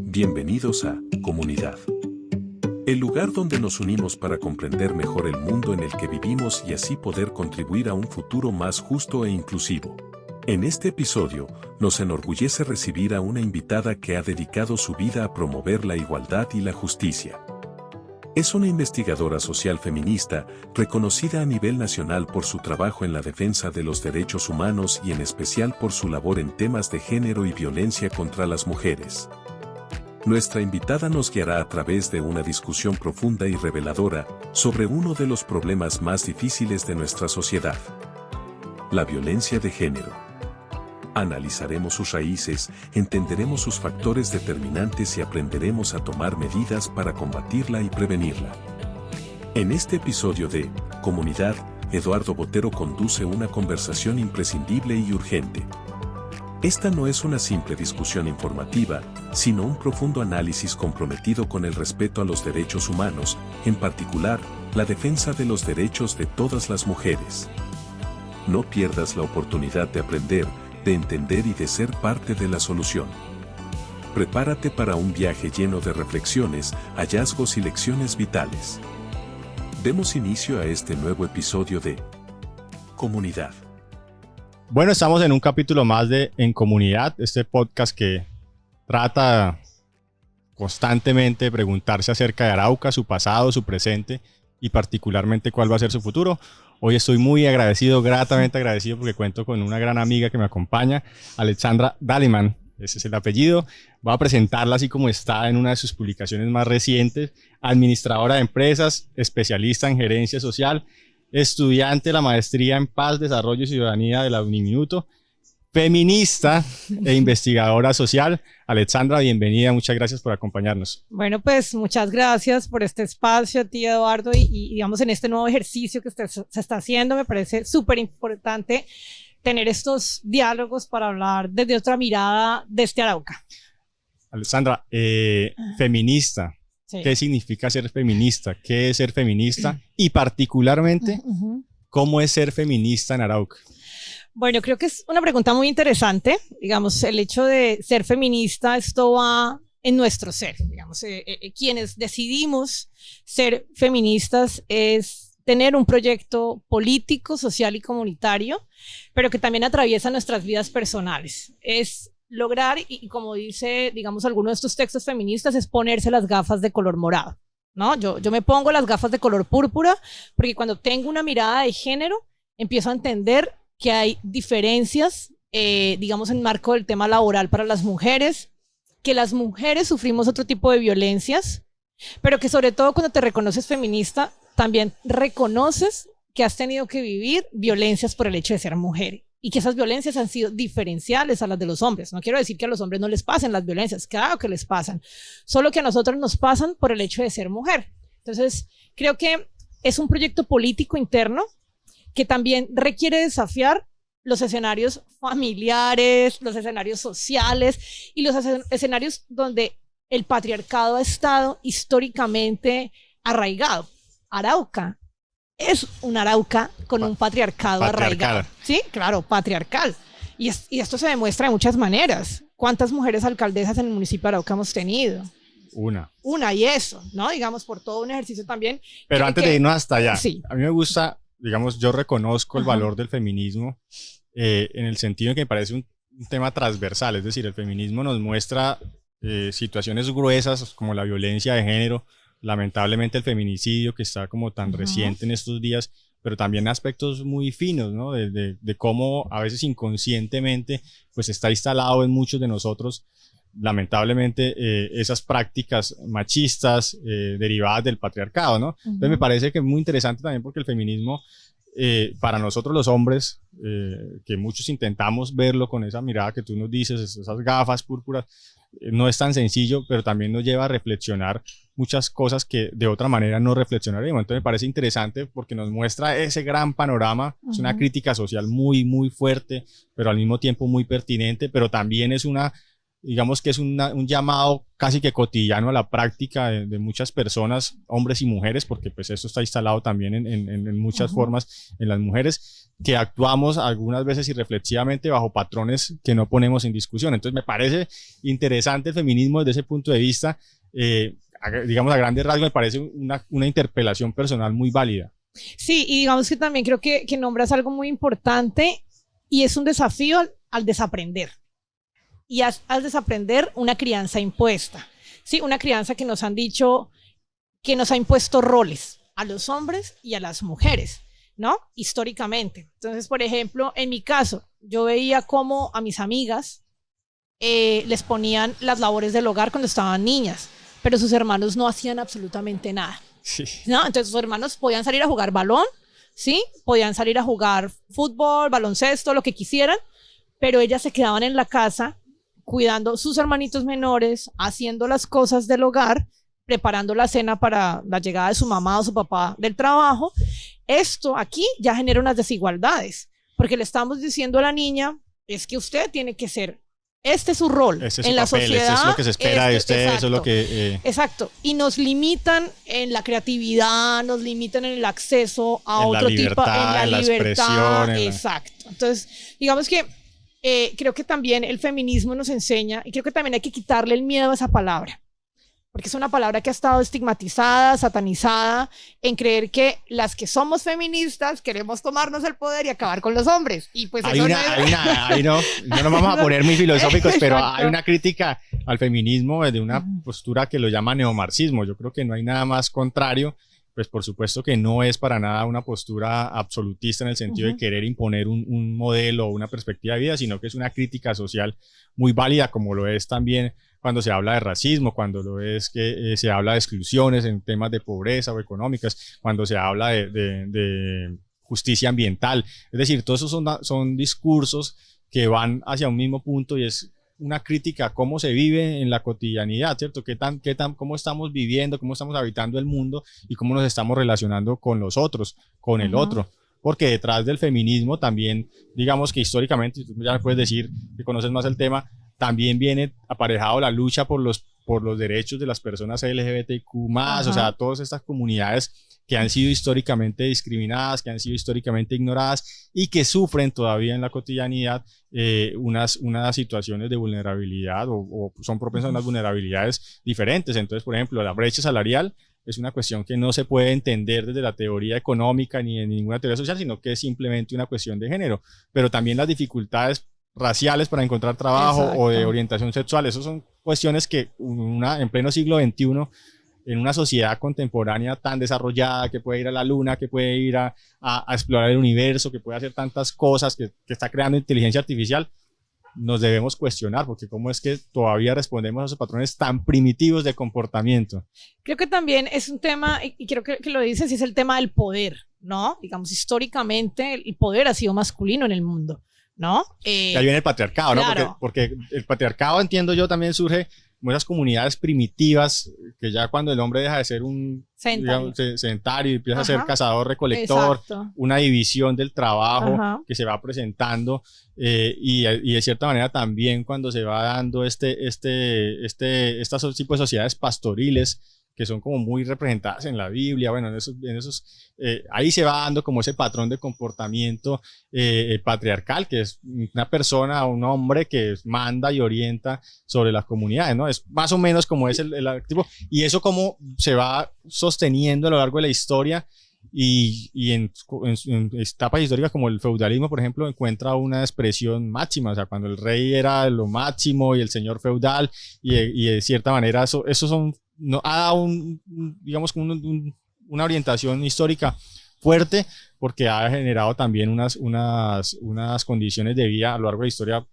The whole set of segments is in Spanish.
Bienvenidos a Comunidad, el lugar donde nos unimos para comprender mejor el mundo en el que vivimos y así poder contribuir a un futuro más justo e inclusivo. En este episodio, nos enorgullece recibir a una invitada que ha dedicado su vida a promover la igualdad y la justicia. Es una investigadora social feminista, reconocida a nivel nacional por su trabajo en la defensa de los derechos humanos y en especial por su labor en temas de género y violencia contra las mujeres. Nuestra invitada nos guiará a través de una discusión profunda y reveladora sobre uno de los problemas más difíciles de nuestra sociedad: la violencia de género. Analizaremos sus raíces, entenderemos sus factores determinantes y aprenderemos a tomar medidas para combatirla y prevenirla. En este episodio de Comunidad, Eduardo Botero conduce una conversación imprescindible y urgente. Esta no es una simple discusión informativa, sino un profundo análisis comprometido con el respeto a los derechos humanos, en particular, la defensa de los derechos de todas las mujeres. No pierdas la oportunidad de aprender, de entender y de ser parte de la solución. Prepárate para un viaje lleno de reflexiones, hallazgos y lecciones vitales. Demos inicio a este nuevo episodio de Comunidad. Bueno, estamos en un capítulo más de En Comunidad, este podcast que trata constantemente de preguntarse acerca de Arauca, su pasado, su presente y particularmente cuál va a ser su futuro. Hoy estoy muy agradecido, gratamente agradecido, porque cuento con una gran amiga que me acompaña, Alexandra Daliman, ese es el apellido. Voy a presentarla así como está en una de sus publicaciones más recientes: administradora de empresas, especialista en gerencia social, estudiante de la maestría en Paz, Desarrollo y Ciudadanía de la Uniminuto, feminista e investigadora social. Alexandra, bienvenida, muchas gracias por acompañarnos. Bueno, pues muchas gracias por este espacio a ti, Eduardo, y digamos en este nuevo ejercicio que se está haciendo. Me parece súper importante tener estos diálogos para hablar desde otra mirada de este Arauca. Alexandra, feminista. Sí. ¿Qué significa ser feminista? ¿Qué es ser feminista? Y particularmente, ¿cómo es ser feminista en Arauca? Bueno, creo que es una pregunta muy interesante. Digamos, el hecho de ser feminista, esto va en nuestro ser. Digamos, quienes decidimos ser feministas es tener un proyecto político, social y comunitario, pero que también atraviesa nuestras vidas personales. Es lograr, y como dice, digamos, alguno de estos textos feministas, es ponerse las gafas de color morado, ¿no? Yo me pongo las gafas de color púrpura porque cuando tengo una mirada de género, empiezo a entender que hay diferencias, digamos, en marco del tema laboral para las mujeres, que las mujeres sufrimos otro tipo de violencias, pero que sobre todo cuando te reconoces feminista, también reconoces que has tenido que vivir violencias por el hecho de ser mujer y que esas violencias han sido diferenciales a las de los hombres. No quiero decir que a los hombres no les pasen las violencias, claro que les pasan, solo que a nosotros nos pasan por el hecho de ser mujer. Entonces, creo que es un proyecto político interno que también requiere desafiar los escenarios familiares, los escenarios sociales y los escenarios donde el patriarcado ha estado históricamente arraigado. Arauca es un Arauca con un patriarcado arraigado. Sí, claro, patriarcal. Y esto se demuestra de muchas maneras. ¿Cuántas mujeres alcaldesas en el municipio de Arauca hemos tenido? Una, y eso, ¿no? Digamos, por todo un ejercicio también. Pero antes de irnos hasta allá, sí. A mí me gusta, digamos, yo reconozco el valor del feminismo en el sentido en que me parece un tema transversal. Es decir, el feminismo nos muestra situaciones gruesas como la violencia de género, lamentablemente el feminicidio que está como tan reciente en estos días, pero también aspectos muy finos, ¿no? De cómo a veces inconscientemente pues está instalado en muchos de nosotros, lamentablemente, esas prácticas machistas derivadas del patriarcado, ¿no? Entonces me parece que es muy interesante también porque el feminismo, para nosotros los hombres, que muchos intentamos verlo con esa mirada que tú nos dices, esas gafas púrpuras, no es tan sencillo, pero también nos lleva a reflexionar muchas cosas que de otra manera no reflexionaríamos. Entonces me parece interesante porque nos muestra ese gran panorama. Es una crítica social muy, muy fuerte, pero al mismo tiempo muy pertinente, pero también es una digamos que es un llamado casi que cotidiano a la práctica de muchas personas, hombres y mujeres, porque pues esto está instalado también en muchas formas en las mujeres, que actuamos algunas veces irreflexivamente bajo patrones que no ponemos en discusión. Entonces me parece interesante el feminismo desde ese punto de vista, digamos a grandes rasgos me parece una interpelación personal muy válida. Sí, y digamos que también creo que nombras algo muy importante y es un desafío al desaprender. Y al desaprender una crianza impuesta, ¿sí? Una crianza que nos han dicho, que nos ha impuesto roles a los hombres y a las mujeres, ¿no? Históricamente. Entonces, por ejemplo, en mi caso, yo veía cómo a mis amigas les ponían las labores del hogar cuando estaban niñas, pero sus hermanos no hacían absolutamente nada. Sí. ¿No? Entonces sus hermanos podían salir a jugar balón, ¿sí? Podían salir a jugar fútbol, baloncesto, lo que quisieran, pero ellas se quedaban en la casa cuidando sus hermanitos menores, haciendo las cosas del hogar, preparando la cena para la llegada de su mamá o su papá del trabajo. Esto aquí ya genera unas desigualdades, porque le estamos diciendo a la niña, es que usted tiene que ser, este es su rol este es en su la papel, sociedad. este es lo que se espera de usted, exacto, eso es lo que... Exacto, y nos limitan en la creatividad, nos limitan en el acceso a en otro la tipo, libertad, en la expresión. Exacto. Entonces, digamos que creo que también el feminismo nos enseña, y creo que también hay que quitarle el miedo a esa palabra, porque es una palabra que ha estado estigmatizada, satanizada, en creer que las que somos feministas queremos tomarnos el poder y acabar con los hombres. Y pues no nos vamos a poner muy filosóficos, pero hay una crítica al feminismo desde una postura que lo llama neomarxismo. Yo creo que no hay nada más contrario. Pues por supuesto que no es para nada una postura absolutista en el sentido de querer imponer un modelo o una perspectiva de vida, sino que es una crítica social muy válida, como lo es también cuando se habla de racismo, cuando lo es que se habla de exclusiones en temas de pobreza o económicas, cuando se habla de justicia ambiental. Es decir, todos esos son discursos que van hacia un mismo punto y es una crítica a cómo se vive en la cotidianidad, ¿cierto? Cómo estamos viviendo, cómo estamos habitando el mundo y cómo nos estamos relacionando con los otros, con el otro. Porque detrás del feminismo también, digamos que históricamente, tú ya me puedes decir que conoces más el tema, también viene aparejado la lucha por los derechos de las personas LGBTQ+, o sea, todas estas comunidades que han sido históricamente discriminadas, que han sido históricamente ignoradas y que sufren todavía en la cotidianidad unas situaciones de vulnerabilidad o son propensas a unas vulnerabilidades diferentes. Entonces, por ejemplo, la brecha salarial es una cuestión que no se puede entender desde la teoría económica ni en ninguna teoría social, sino que es simplemente una cuestión de género. Pero también las dificultades raciales para encontrar trabajo o de orientación sexual, esas son cuestiones que en pleno siglo XXI, en una sociedad contemporánea tan desarrollada, que puede ir a la luna, que puede ir a explorar el universo, que puede hacer tantas cosas, que está creando inteligencia artificial, nos debemos cuestionar, porque cómo es que todavía respondemos a esos patrones tan primitivos de comportamiento. Creo que también es un tema, y creo que lo dices, es el tema del poder, ¿no? Digamos, históricamente el poder ha sido masculino en el mundo, ¿no? Ahí viene el patriarcado, claro. ¿no? Porque el patriarcado, entiendo yo, también surge como esas comunidades primitivas, que ya cuando el hombre deja de ser un sedentario y empieza a ser cazador-recolector, una división del trabajo que se va presentando, y de cierta manera también cuando se va dando estos tipos de sociedades pastoriles, que son como muy representadas en la Biblia, bueno, ahí se va dando como ese patrón de comportamiento patriarcal, que es una persona, un hombre que manda y orienta sobre las comunidades, ¿no? Es más o menos como es el activo, y eso como se va sosteniendo a lo largo de la historia, y en etapas históricas como el feudalismo, por ejemplo, encuentra una expresión máxima, o sea, cuando el rey era lo máximo y el señor feudal, y de cierta manera eso ha dado digamos, una orientación histórica fuerte, porque ha generado también unas condiciones de vida a lo largo de la historia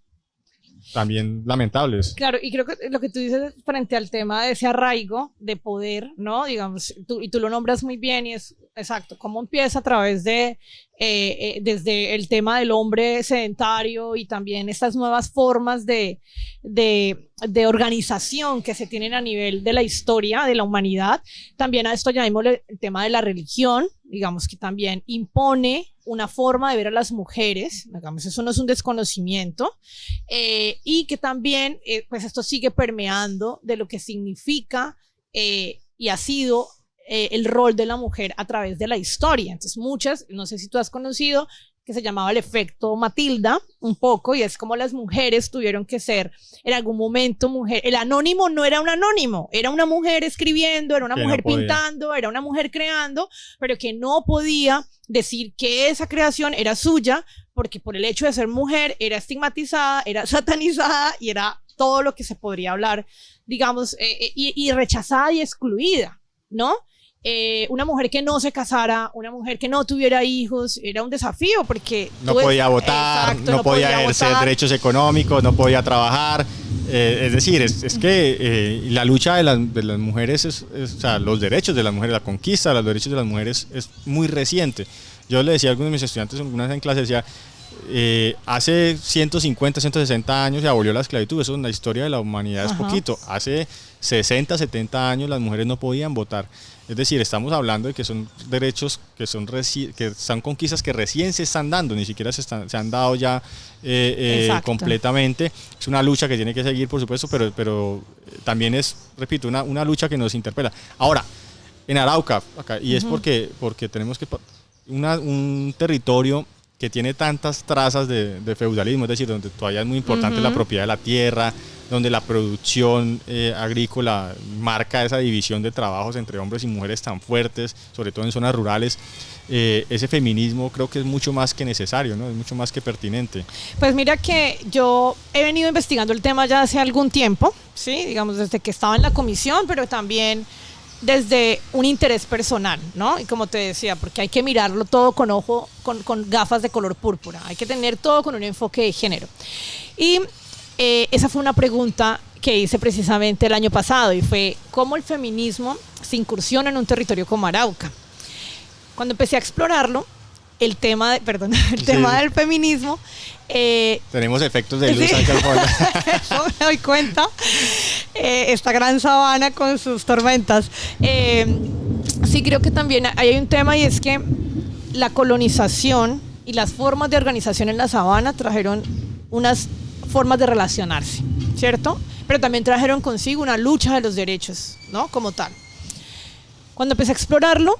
también lamentables. Claro, y creo que lo que tú dices frente al tema de ese arraigo de poder, ¿no? Digamos, tú lo nombras muy bien, y es exacto, cómo empieza a través de, desde el tema del hombre sedentario y también estas nuevas formas de organización que se tienen a nivel de la historia de la humanidad. También a esto llamémosle el tema de la religión, digamos que también impone una forma de ver a las mujeres, digamos, eso no es un desconocimiento, y que también, pues esto sigue permeando de lo que significa y ha sido el rol de la mujer a través de la historia. Entonces muchas, no sé si tú has conocido, que se llamaba el efecto Matilda, un poco, y es como las mujeres tuvieron que ser en algún momento mujer. El anónimo no era un anónimo, era una mujer escribiendo, era una mujer pintando, era una mujer creando, pero que no podía decir que esa creación era suya, porque por el hecho de ser mujer era estigmatizada, era satanizada y era todo lo que se podría hablar, digamos, y rechazada y excluida, ¿no? Una mujer que no se casara, una mujer que no tuviera hijos, era un desafío porque no podía votar, exacto, no podía ejercer derechos económicos, no podía trabajar. Es decir, es que la lucha de las mujeres, o sea, los derechos de las mujeres, la conquista de los derechos de las mujeres es muy reciente. Yo le decía a algunos de mis estudiantes alguna vez en clase, decía, hace 150, 160 años se abolió la esclavitud, eso en la historia de la humanidad es poquito. Hace 60, 70 años las mujeres no podían votar. Es decir, estamos hablando de que son derechos que son conquistas que recién se están dando, ni siquiera se han dado ya completamente. Es una lucha que tiene que seguir, por supuesto, pero también es, repito, una lucha que nos interpela. Ahora, en Arauca, acá, y es porque tenemos un territorio que tiene tantas trazas de feudalismo, es decir, donde todavía es muy importante la propiedad de la tierra, donde la producción agrícola marca esa división de trabajos entre hombres y mujeres tan fuertes, sobre todo en zonas rurales. Ese feminismo creo que es mucho más que necesario, ¿no? Es mucho más que pertinente. Pues mira que yo he venido investigando el tema ya hace algún tiempo, ¿sí? Digamos desde que estaba en la comisión, pero también desde un interés personal, ¿no? Y como te decía, porque hay que mirarlo todo con con gafas de color púrpura, hay que tener todo con un enfoque de género. Y esa fue una pregunta que hice precisamente el año pasado y fue ¿cómo el feminismo se incursiona en un territorio como Arauca? Cuando empecé a explorarlo, el tema del feminismo... tenemos efectos de luz aquí al fondo. Eso me doy cuenta. Esta gran sabana con sus tormentas. Sí, creo que también hay un tema y es que la colonización y las formas de organización en la sabana trajeron unas formas de relacionarse, ¿cierto? Pero también trajeron consigo una lucha de los derechos, ¿no? Como tal. Cuando empecé a explorarlo,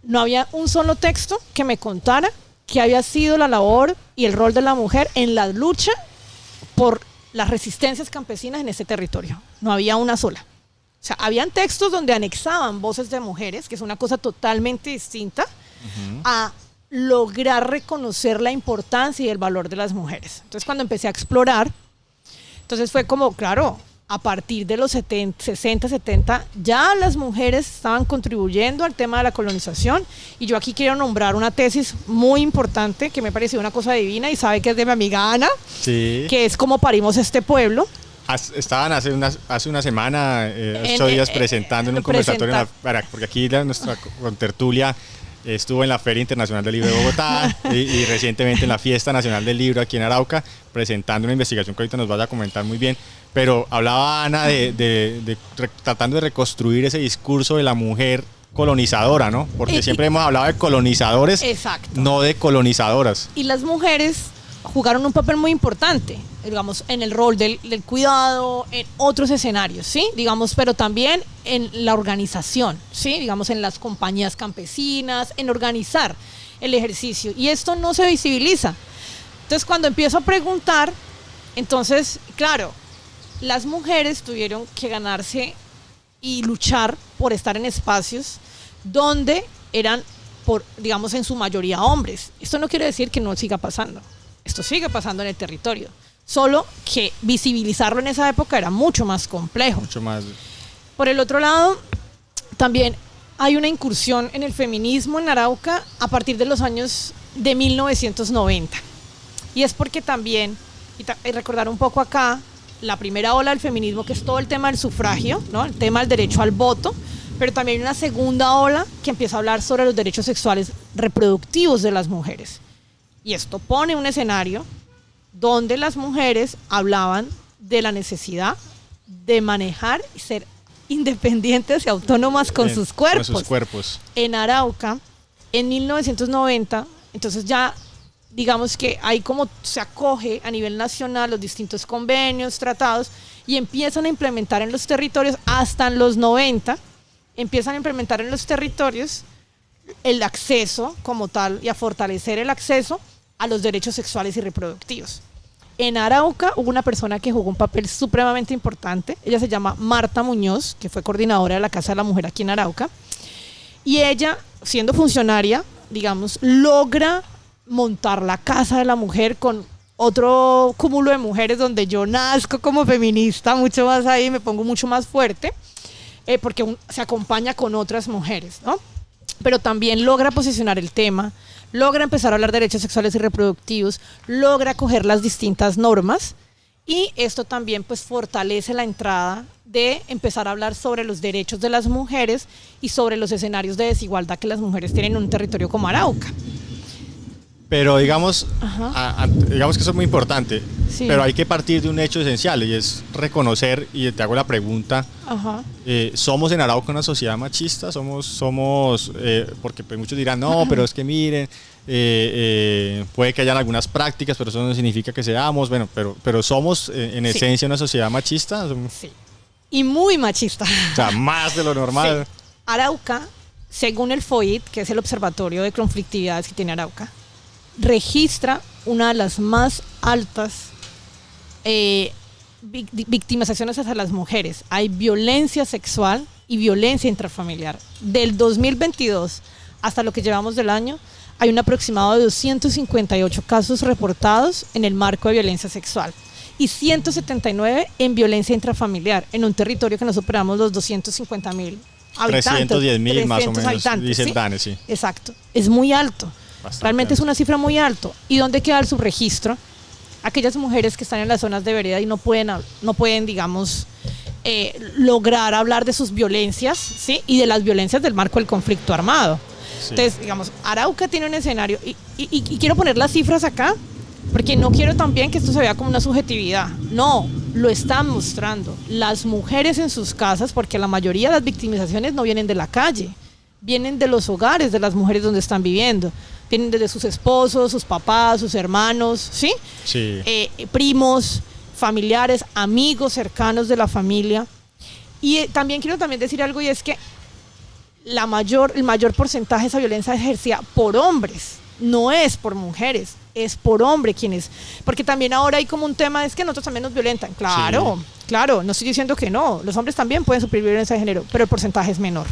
no había un solo texto que me contara que había sido la labor y el rol de la mujer en la lucha por las resistencias campesinas en ese territorio. No había una sola. O sea, habían textos donde anexaban voces de mujeres, que es una cosa totalmente distinta, a lograr reconocer la importancia y el valor de las mujeres. Entonces, cuando empecé a explorar, entonces fue como, claro, a partir de los 60, 70, ya las mujeres estaban contribuyendo al tema de la colonización y yo aquí quiero nombrar una tesis muy importante que me pareció una cosa divina y sabe que es de mi amiga Ana, sí, que es Cómo parimos este pueblo. Estaban hace una semana, 8 días presentando en un conversatorio, porque aquí nuestra contertulia estuvo en la Feria Internacional del Libro de Bogotá y recientemente en la Fiesta Nacional del Libro aquí en Arauca, presentando una investigación que ahorita nos vas a comentar muy bien. Pero hablaba Ana tratando de reconstruir ese discurso de la mujer colonizadora, ¿no? Porque siempre hemos hablado de colonizadores, exacto, no de colonizadoras. Y las mujeres jugaron un papel muy importante, digamos, en el rol del cuidado, en otros escenarios, ¿sí? Digamos, pero también en la organización, ¿sí? Digamos, en las compañías campesinas, en organizar el ejercicio. Y esto no se visibiliza. Entonces, cuando empiezo a preguntar, entonces, claro, las mujeres tuvieron que ganarse y luchar por estar en espacios donde eran, digamos, en su mayoría hombres. Esto no quiere decir que no siga pasando. Esto sigue pasando en el territorio. Solo que visibilizarlo en esa época era mucho más complejo. Mucho más. Por el otro lado, también hay una incursión en el feminismo en Arauca a partir de los años de 1990. Y es porque también, y recordar un poco acá, la primera ola del feminismo, que es todo el tema del sufragio, ¿no? El tema del derecho al voto, Pero también hay una segunda ola que empieza a hablar sobre los derechos sexuales reproductivos de las mujeres. Y esto pone un escenario donde las mujeres hablaban de la necesidad de manejar y ser independientes y autónomas con sus cuerpos. Con sus cuerpos. En Arauca, en 1990, entonces ya digamos que ahí como se acoge a nivel nacional los distintos convenios, tratados, y empiezan a implementar en los territorios, hasta en los 90, empiezan a implementar en los territorios el acceso como tal y a fortalecer el acceso a los derechos sexuales y reproductivos. En Arauca hubo una persona que jugó un papel supremamente importante. Ella se llama Marta Muñoz, que fue coordinadora de la Casa de la Mujer aquí en Arauca. Y ella, siendo funcionaria, digamos, logra montar la Casa de la Mujer con otro cúmulo de mujeres donde yo nazco como feminista, mucho más ahí, me pongo mucho más fuerte, porque se acompaña con otras mujeres, ¿no? Pero también logra posicionar el tema, logra empezar a hablar de derechos sexuales y reproductivos, logra coger las distintas normas, y esto también pues fortalece la entrada de empezar a hablar sobre los derechos de las mujeres y sobre los escenarios de desigualdad que las mujeres tienen en un territorio como Arauca. Pero digamos, digamos que eso es muy importante, Sí. pero hay que partir de un hecho esencial, y es reconocer, y te hago la pregunta, ¿somos en Arauca una sociedad machista? Porque pues muchos dirán, no, pero es que miren, puede que hayan algunas prácticas, pero eso no significa que seamos, bueno, pero somos en esencia una sociedad machista. Sí, y muy machista. O sea, más de lo normal. Sí. Arauca, según el FOID, que es el Observatorio de Conflictividades que tiene Arauca, registra una de las más altas victimizaciones hacia las mujeres. Hay violencia sexual y violencia intrafamiliar. Del 2022 hasta lo que llevamos del año, hay un aproximado de 258 casos reportados en el marco de violencia sexual y 179 en violencia intrafamiliar, en un territorio que no superamos los 250.000 habitantes. 310.000 más o menos, habitantes, dice ¿sí? el DANE, sí. Exacto, es muy alto. Bastante Realmente alto. es una cifra muy alta. ¿Y dónde queda el subregistro? Aquellas mujeres que están en las zonas de vereda y no pueden digamos, lograr hablar de sus violencias, ¿sí? Y de las violencias del marco del conflicto armado. Sí. Entonces, digamos, Arauca tiene un escenario, y quiero poner las cifras acá, porque no quiero también que esto se vea como una subjetividad. No, lo están mostrando. Las mujeres en sus casas, porque la mayoría de las victimizaciones no vienen de la calle, vienen de los hogares de las mujeres donde están viviendo. Vienen desde sus esposos, sus papás, sus hermanos, ¿sí? Sí. Primos, familiares, amigos cercanos de la familia. Y también quiero decir algo, y es que el mayor porcentaje de esa violencia es ejercida por hombres, no es por mujeres, es por hombres quienes, porque también ahora hay como un tema, es que nosotros también nos violentan. Claro, sí. Claro, no estoy diciendo que no, los hombres también pueden sufrir violencia de género, pero el porcentaje es menor.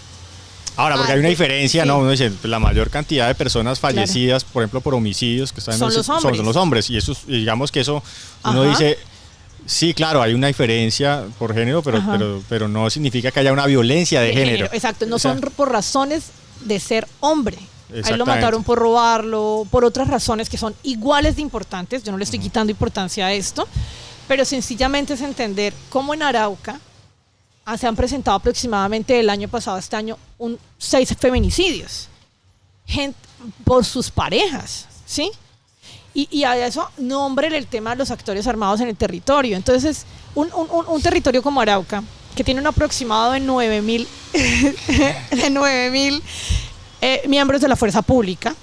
Ahora, porque hay una diferencia, sí. ¿no? Uno dice, la mayor cantidad de personas fallecidas, claro, por ejemplo, por homicidios, que están son los hombres. Y eso, digamos que eso, uno dice, sí, claro, hay una diferencia por género, pero no significa que haya una violencia de género. Exacto, no son por razones de ser hombre. A él lo mataron por robarlo, por otras razones que son iguales de importantes. Yo no le estoy quitando importancia a esto, pero sencillamente es entender cómo en Arauca se han presentado aproximadamente del año pasado a este año 6 feminicidios por sus parejas, ¿sí? Y a eso nómbrele el tema de los actores armados en el territorio. Entonces, un territorio como Arauca, que tiene un aproximado de 9.000 miembros de la fuerza pública,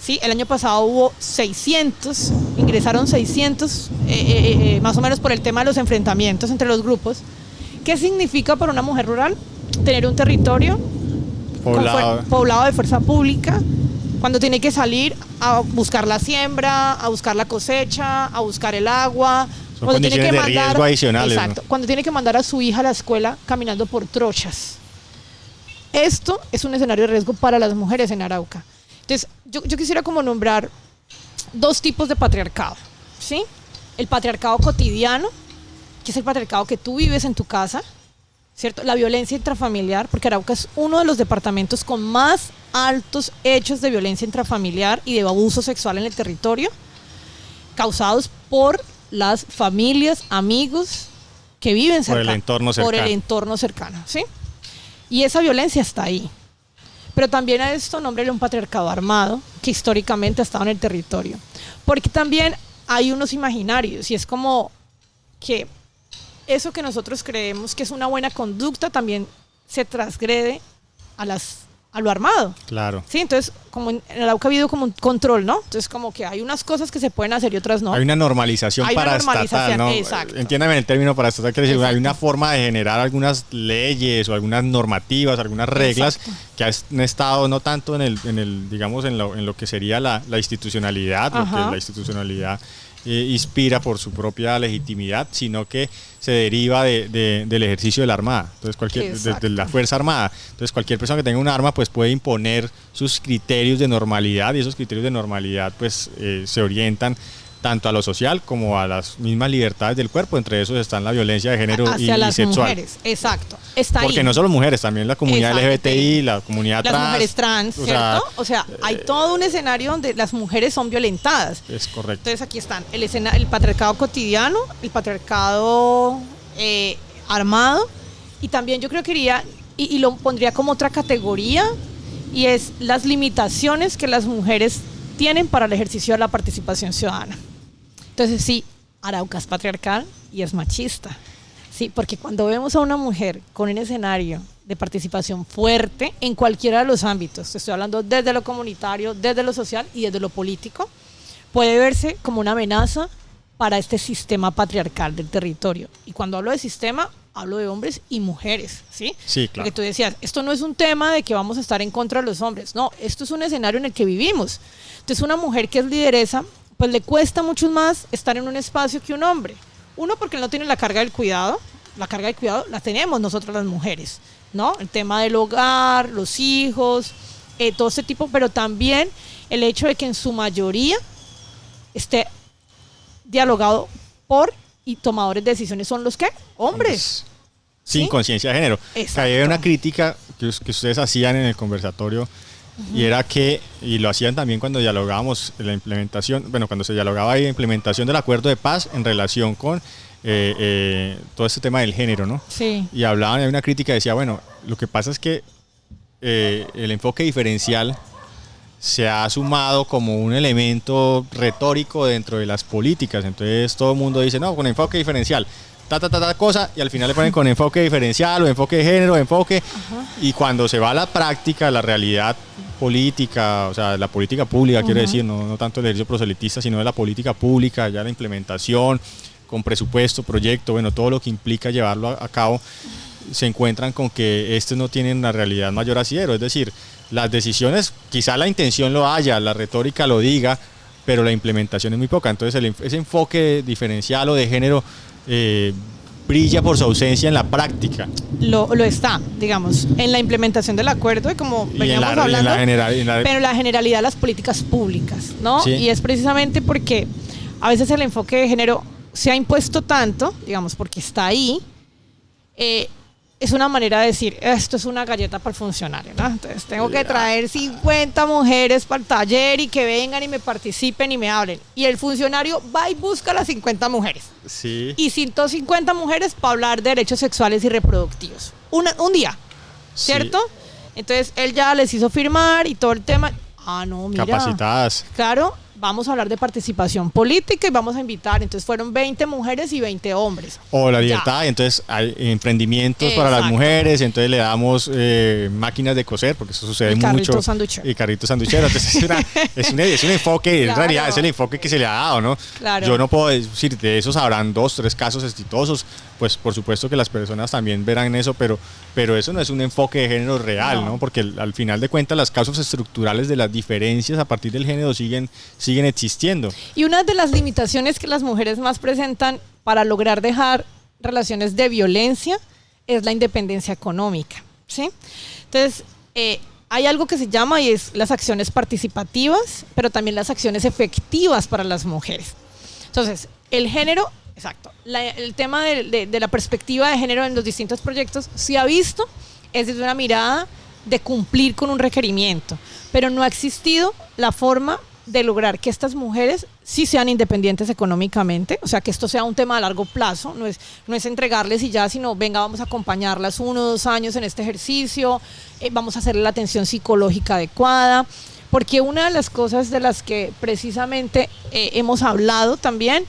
¿sí? El año pasado hubo 600, ingresaron 600, más o menos por el tema de los enfrentamientos entre los grupos. ¿Qué significa para una mujer rural tener un territorio poblado de fuerza pública, cuando tiene que salir a buscar la siembra, a buscar la cosecha, a buscar el agua? Son condiciones de riesgo adicionales. Exacto, ¿no? Cuando tiene que mandar a su hija a la escuela caminando por trochas. Esto es un escenario de riesgo para las mujeres en Arauca. Entonces, yo quisiera como nombrar 2 tipos de patriarcado, ¿sí? El patriarcado cotidiano, que es el patriarcado que tú vives en tu casa, ¿cierto? La violencia intrafamiliar, porque Arauca es uno de los departamentos con más altos hechos de violencia intrafamiliar y de abuso sexual en el territorio, causados por las familias, amigos que viven cerca, por el entorno cercano, ¿sí? Y esa violencia está ahí. Pero también a esto nómbrele un patriarcado armado que históricamente ha estado en el territorio. Porque también hay unos imaginarios y es como que eso que nosotros creemos que es una buena conducta también se transgrede a lo armado. Claro. Sí, entonces como en el AUCA ha habido como un control, ¿no? Entonces como que hay unas cosas que se pueden hacer y otras no. Hay una normalización paraestatal, ¿no? Exacto. Entiéndame el término paraestatal, quiere decir, hay una forma de generar algunas leyes o algunas normativas, algunas reglas que han estado no tanto digamos, en lo que sería la institucionalidad, lo que la institucionalidad inspira por su propia legitimidad, sino que se deriva del ejercicio de la Armada, entonces de la Fuerza Armada. Entonces cualquier persona que tenga un arma pues puede imponer sus criterios de normalidad y esos criterios de normalidad pues se orientan tanto a lo social como a las mismas libertades del cuerpo, entre esos están la violencia de género hacia y las sexual. Mujeres, exacto. Está porque ahí. No solo mujeres, también la comunidad LGBTI, la comunidad las trans. Las mujeres trans, ¿cierto? O sea, hay todo un escenario donde las mujeres son violentadas. Es correcto. Entonces aquí están el patriarcado cotidiano, el patriarcado armado, y también yo creo que y lo pondría como otra categoría, y es las limitaciones que las mujeres tienen para el ejercicio de la participación ciudadana. Entonces sí, Arauca es patriarcal y es machista. Sí, porque cuando vemos a una mujer con un escenario de participación fuerte en cualquiera de los ámbitos, estoy hablando desde lo comunitario, desde lo social y desde lo político, puede verse como una amenaza para este sistema patriarcal del territorio. Y cuando hablo de sistema, hablo de hombres y mujeres, ¿sí? Sí, claro. Porque tú decías, esto no es un tema de que vamos a estar en contra de los hombres, no, esto es un escenario en el que vivimos. Entonces una mujer que es lideresa, pues le cuesta mucho más estar en un espacio que un hombre. Uno, porque no tiene la carga del cuidado. La carga del cuidado la tenemos nosotros las mujeres, ¿no? El tema del hogar, los hijos, todo ese tipo, pero también el hecho de que en su mayoría esté dialogado por y tomadores de decisiones son los que hombres. Sin ¿sí? conciencia de género. Exacto. Había una crítica que ustedes hacían en el conversatorio. Y era que, y lo hacían también cuando dialogábamos la implementación, cuando se dialogaba la implementación del acuerdo de paz en relación con todo este tema del género, ¿no? Sí. Y hablaban de una crítica, decía, bueno, lo que pasa es que el enfoque diferencial se ha sumado como un elemento retórico dentro de las políticas, entonces todo el mundo dice, no, con enfoque diferencial, cosa, y al final le ponen con enfoque diferencial o enfoque de género, y cuando se va a la práctica, la realidad política, o sea, la política pública, quiero decir, no tanto el ejercicio proselitista, sino de la política pública, ya la implementación, con presupuesto, proyecto, todo lo que implica llevarlo a cabo, se encuentran con que estos no tienen una realidad mayor asidero, es decir, las decisiones, quizá la intención lo haya, la retórica lo diga, pero la implementación es muy poca, entonces ese enfoque diferencial o de género brilla por su ausencia en la práctica. Lo está, digamos, en la implementación del acuerdo y como veníamos hablando, pero la generalidad de las políticas públicas, ¿no? Sí. Y es precisamente porque a veces el enfoque de género se ha impuesto tanto, digamos, porque está ahí, es una manera de decir, esto es una galleta para el funcionario, ¿no? Entonces tengo que traer 50 mujeres para el taller y que vengan y me participen y me hablen. Y el funcionario va y busca las 50 mujeres. Sí. Y citó 50 mujeres para hablar de derechos sexuales y reproductivos. Un día, ¿cierto? Sí. Entonces él ya les hizo firmar y todo el tema. Ah, no, mira. Capacitadas. Claro. Vamos a hablar de participación política y vamos a invitar. Entonces fueron 20 mujeres y 20 hombres. O la libertad, entonces hay emprendimientos para las mujeres, entonces le damos máquinas de coser, porque eso sucede mucho. Y carritos sanducheros. Entonces es un enfoque, claro. En realidad es el enfoque que se le ha dado, ¿no? Claro. Yo no puedo decir, de esos habrán 2, 3 casos exitosos, pues por supuesto que las personas también verán eso, pero eso no es un enfoque de género real, ¿no? Porque al final de cuentas las causas estructurales de las diferencias a partir del género siguen existiendo. Y una de las limitaciones que las mujeres más presentan para lograr dejar relaciones de violencia es la independencia económica, ¿sí? Entonces, hay algo que se llama y es las acciones participativas, pero también las acciones efectivas para las mujeres. Entonces, el género, exacto, el tema de la perspectiva de género en los distintos proyectos se ha visto es desde una mirada de cumplir con un requerimiento, pero no ha existido la forma de lograr que estas mujeres sí sean independientes económicamente, o sea, que esto sea un tema a largo plazo, no es entregarles y ya, sino venga, vamos a acompañarlas 1 o 2 años en este ejercicio, vamos a hacerle la atención psicológica adecuada, porque una de las cosas de las que precisamente hemos hablado también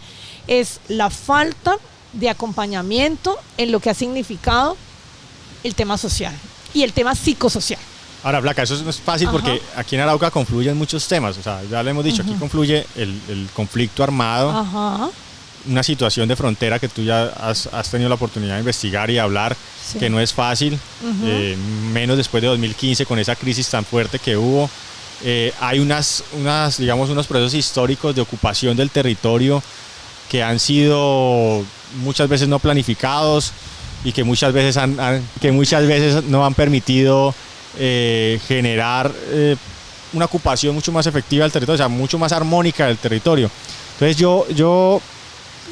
es la falta de acompañamiento en lo que ha significado el tema social y el tema psicosocial. Ahora, Flaca, eso no es fácil porque aquí en Arauca confluyen muchos temas. O sea, ya le hemos dicho, aquí confluye el conflicto armado, una situación de frontera que tú ya has tenido la oportunidad de investigar y hablar, que no es fácil, menos después de 2015 con esa crisis tan fuerte que hubo. Hay digamos, unos procesos históricos de ocupación del territorio que han sido muchas veces no planificados y que muchas veces no han permitido generar una ocupación mucho más efectiva del territorio, o sea, mucho más armónica del territorio. Entonces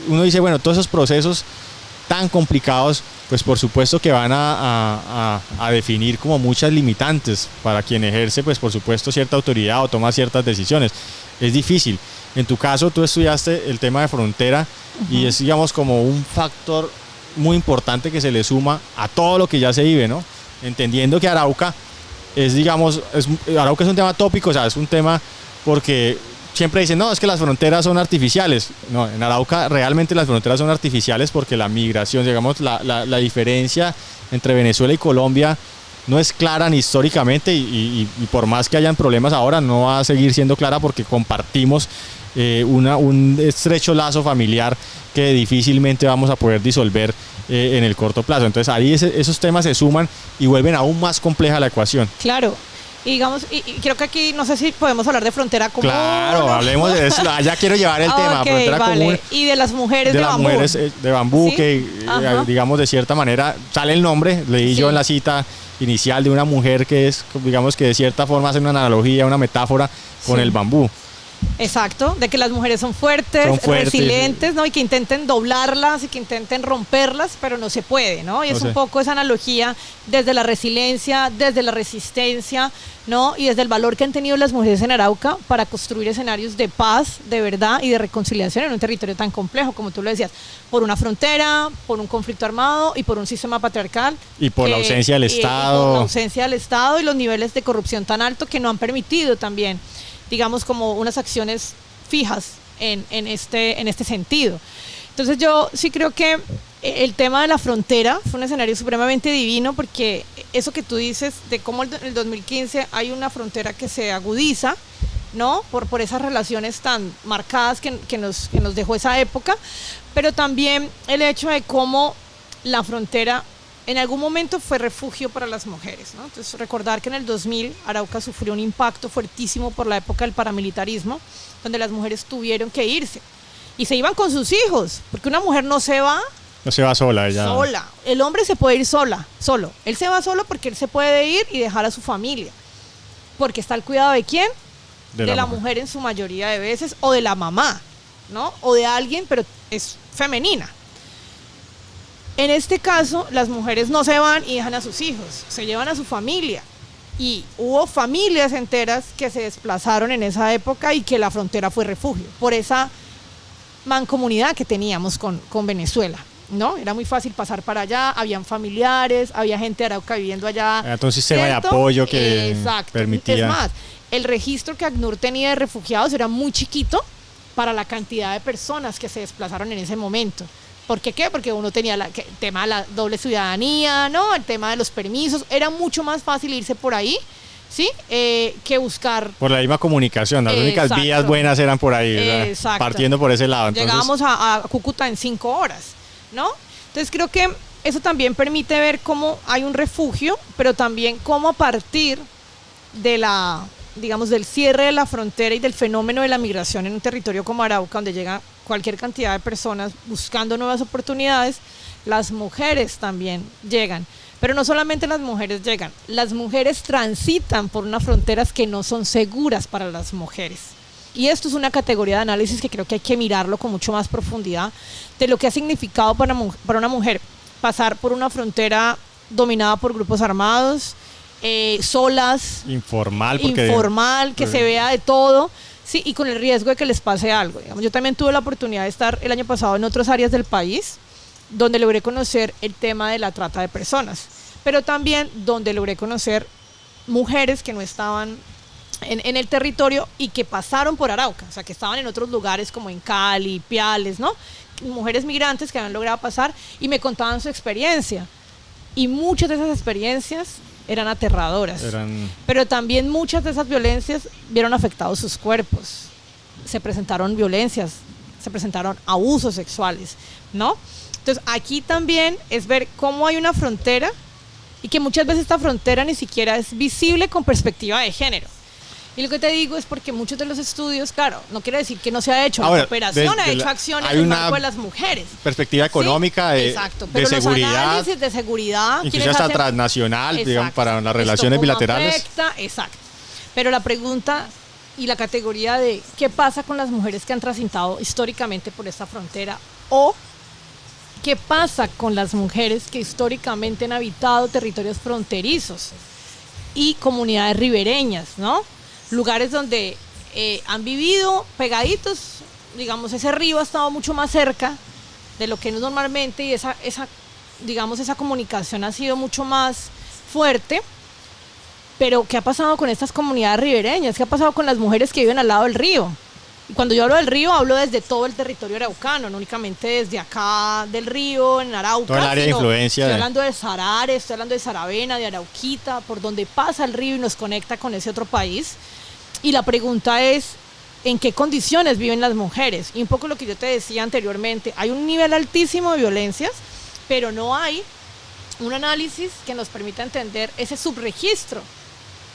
uno dice, bueno, todos esos procesos tan complicados, pues por supuesto que van a definir como muchas limitantes para quien ejerce, pues por supuesto, cierta autoridad o toma ciertas decisiones. Es difícil. En tu caso, tú estudiaste el tema de frontera y es, digamos, como un factor muy importante que se le suma a todo lo que ya se vive, ¿no? Entendiendo que Arauca Arauca es un tema tópico, o sea, es un tema porque siempre dicen, no, es que las fronteras son artificiales. No, en Arauca realmente las fronteras son artificiales porque la migración, digamos, la diferencia entre Venezuela y Colombia no es clara ni históricamente y por más que hayan problemas ahora, no va a seguir siendo clara porque compartimos un estrecho lazo familiar que difícilmente vamos a poder disolver en el corto plazo. Entonces ahí esos temas se suman y vuelven aún más compleja la ecuación. Claro. Y digamos, y creo que aquí no sé si podemos hablar de frontera común. Claro, hablemos de eso. Ya quiero llevar el tema, frontera común. Y de las mujeres de bambú. De las mujeres de bambú, ¿sí? Que digamos de cierta manera sale el nombre, leí yo en la cita inicial de una mujer que es, digamos que de cierta forma hace una analogía, una metáfora con el bambú. Exacto, de que las mujeres son fuertes, resilientes, ¿no? Y que intenten doblarlas y que intenten romperlas, pero no se puede, ¿no? Y es un poco esa analogía desde la resiliencia, desde la resistencia, ¿no? Y desde el valor que han tenido las mujeres en Arauca para construir escenarios de paz, de verdad y de reconciliación en un territorio tan complejo, como tú lo decías, por una frontera, por un conflicto armado y por un sistema patriarcal. Y por la ausencia del Estado. Y por la ausencia del Estado y los niveles de corrupción tan altos que no han permitido también, digamos, como unas acciones fijas en este sentido. Entonces yo sí creo que el tema de la frontera fue un escenario supremamente divino porque eso que tú dices de cómo en el 2015 hay una frontera que se agudiza, ¿no? Por esas relaciones tan marcadas que nos dejó esa época, pero también el hecho de cómo la frontera en algún momento fue refugio para las mujeres, ¿no? Entonces recordar que en el 2000 Arauca sufrió un impacto fuertísimo por la época del paramilitarismo, donde las mujeres tuvieron que irse y se iban con sus hijos, porque una mujer no se va sola, ella. Sola. El hombre se puede ir solo. Él se va solo porque él se puede ir y dejar a su familia. Porque está al cuidado de quién? De la mujer en su mayoría de veces, o de la mamá, ¿no? O de alguien, pero es femenina. En este caso, las mujeres no se van y dejan a sus hijos, se llevan a su familia. Y hubo familias enteras que se desplazaron en esa época y que la frontera fue refugio, por esa mancomunidad que teníamos con Venezuela, ¿no? Era muy fácil pasar para allá, habían familiares, había gente de Arauca viviendo allá. Entonces, un sistema de apoyo que permitía. Es más, el registro que ACNUR tenía de refugiados era muy chiquito para la cantidad de personas que se desplazaron en ese momento. ¿Por qué qué? Porque uno tenía el tema de la doble ciudadanía, ¿no? El tema de los permisos. Era mucho más fácil irse por ahí, ¿sí? Que buscar... Por la misma comunicación. Las únicas vías buenas eran por ahí, ¿verdad? Partiendo por ese lado. Entonces, llegábamos a Cúcuta en 5 horas, ¿no? Entonces creo que eso también permite ver cómo hay un refugio, pero también cómo a partir de del cierre de la frontera y del fenómeno de la migración en un territorio como Arauca, donde llega cualquier cantidad de personas buscando nuevas oportunidades, las mujeres también llegan. Pero no solamente las mujeres llegan, las mujeres transitan por unas fronteras que no son seguras para las mujeres. Y esto es una categoría de análisis que creo que hay que mirarlo con mucho más profundidad, de lo que ha significado para una mujer pasar por una frontera dominada por grupos armados, solas, informal, que se vea de todo, Sí, y con el riesgo de que les pase algo. Digamos, yo también tuve la oportunidad de estar el año pasado en otras áreas del país, donde logré conocer el tema de la trata de personas, pero también donde logré conocer mujeres que no estaban en el territorio y que pasaron por Arauca, o sea, que estaban en otros lugares como en Cali, Piales, ¿no? Mujeres migrantes que habían logrado pasar y me contaban su experiencia. Y muchas de esas experiencias eran aterradoras. Pero también muchas de esas violencias vieron afectados sus cuerpos. Se presentaron violencias, se presentaron abusos sexuales, ¿no? Entonces, aquí también es ver cómo hay una frontera y que muchas veces esta frontera ni siquiera es visible con perspectiva de género. Y lo que te digo es porque muchos de los estudios, claro, no quiere decir que no se ha hecho. Ahora, la cooperación ha hecho acciones en el marco de las mujeres. Perspectiva económica, ¿sí? Exacto, pero de seguridad. Los análisis de seguridad. Incluso hasta transnacional, digamos, para las relaciones bilaterales. Afecta, exacto. Pero la pregunta y la categoría de qué pasa con las mujeres que han transitado históricamente por esta frontera, o qué pasa con las mujeres que históricamente han habitado territorios fronterizos y comunidades ribereñas, ¿no? Lugares donde han vivido pegaditos, digamos, ese río ha estado mucho más cerca de lo que no normalmente, y esa comunicación ha sido mucho más fuerte. Pero ¿qué ha pasado con estas comunidades ribereñas? ¿Qué ha pasado con las mujeres que viven al lado del río? Y cuando yo hablo del río, hablo desde todo el territorio araucano, no únicamente desde acá del río, en Arauca. Todo el área de influencia. Estoy hablando de Sarare, estoy hablando de Saravena, de Arauquita, por donde pasa el río y nos conecta con ese otro país. Y la pregunta es, ¿en qué condiciones viven las mujeres? Y un poco lo que yo te decía anteriormente, hay un nivel altísimo de violencias, pero no hay un análisis que nos permita entender ese subregistro.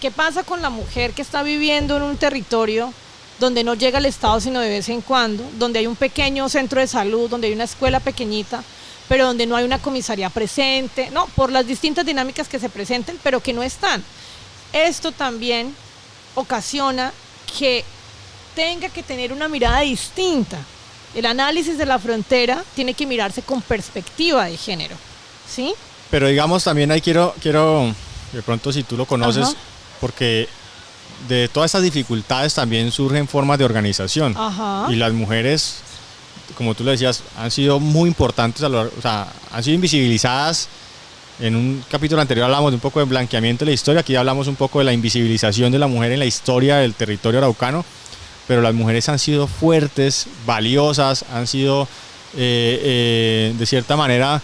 ¿Qué pasa con la mujer que está viviendo en un territorio donde no llega el Estado sino de vez en cuando, donde hay un pequeño centro de salud, donde hay una escuela pequeñita, pero donde no hay una comisaría presente, no, por las distintas dinámicas que se presenten, pero que no están? Esto también ocasiona que tenga que tener una mirada distinta. El análisis de la frontera tiene que mirarse con perspectiva de género, ¿sí? Pero digamos, también ahí quiero de pronto, si tú lo conoces, ajá, porque de todas estas dificultades también surgen formas de organización. Ajá. Y las mujeres, como tú le decías, han sido muy importantes, o sea, han sido invisibilizadas. En un capítulo anterior hablamos de un poco de blanqueamiento de la historia, aquí hablamos un poco de la invisibilización de la mujer en la historia del territorio araucano, pero las mujeres han sido fuertes, valiosas, han sido de cierta manera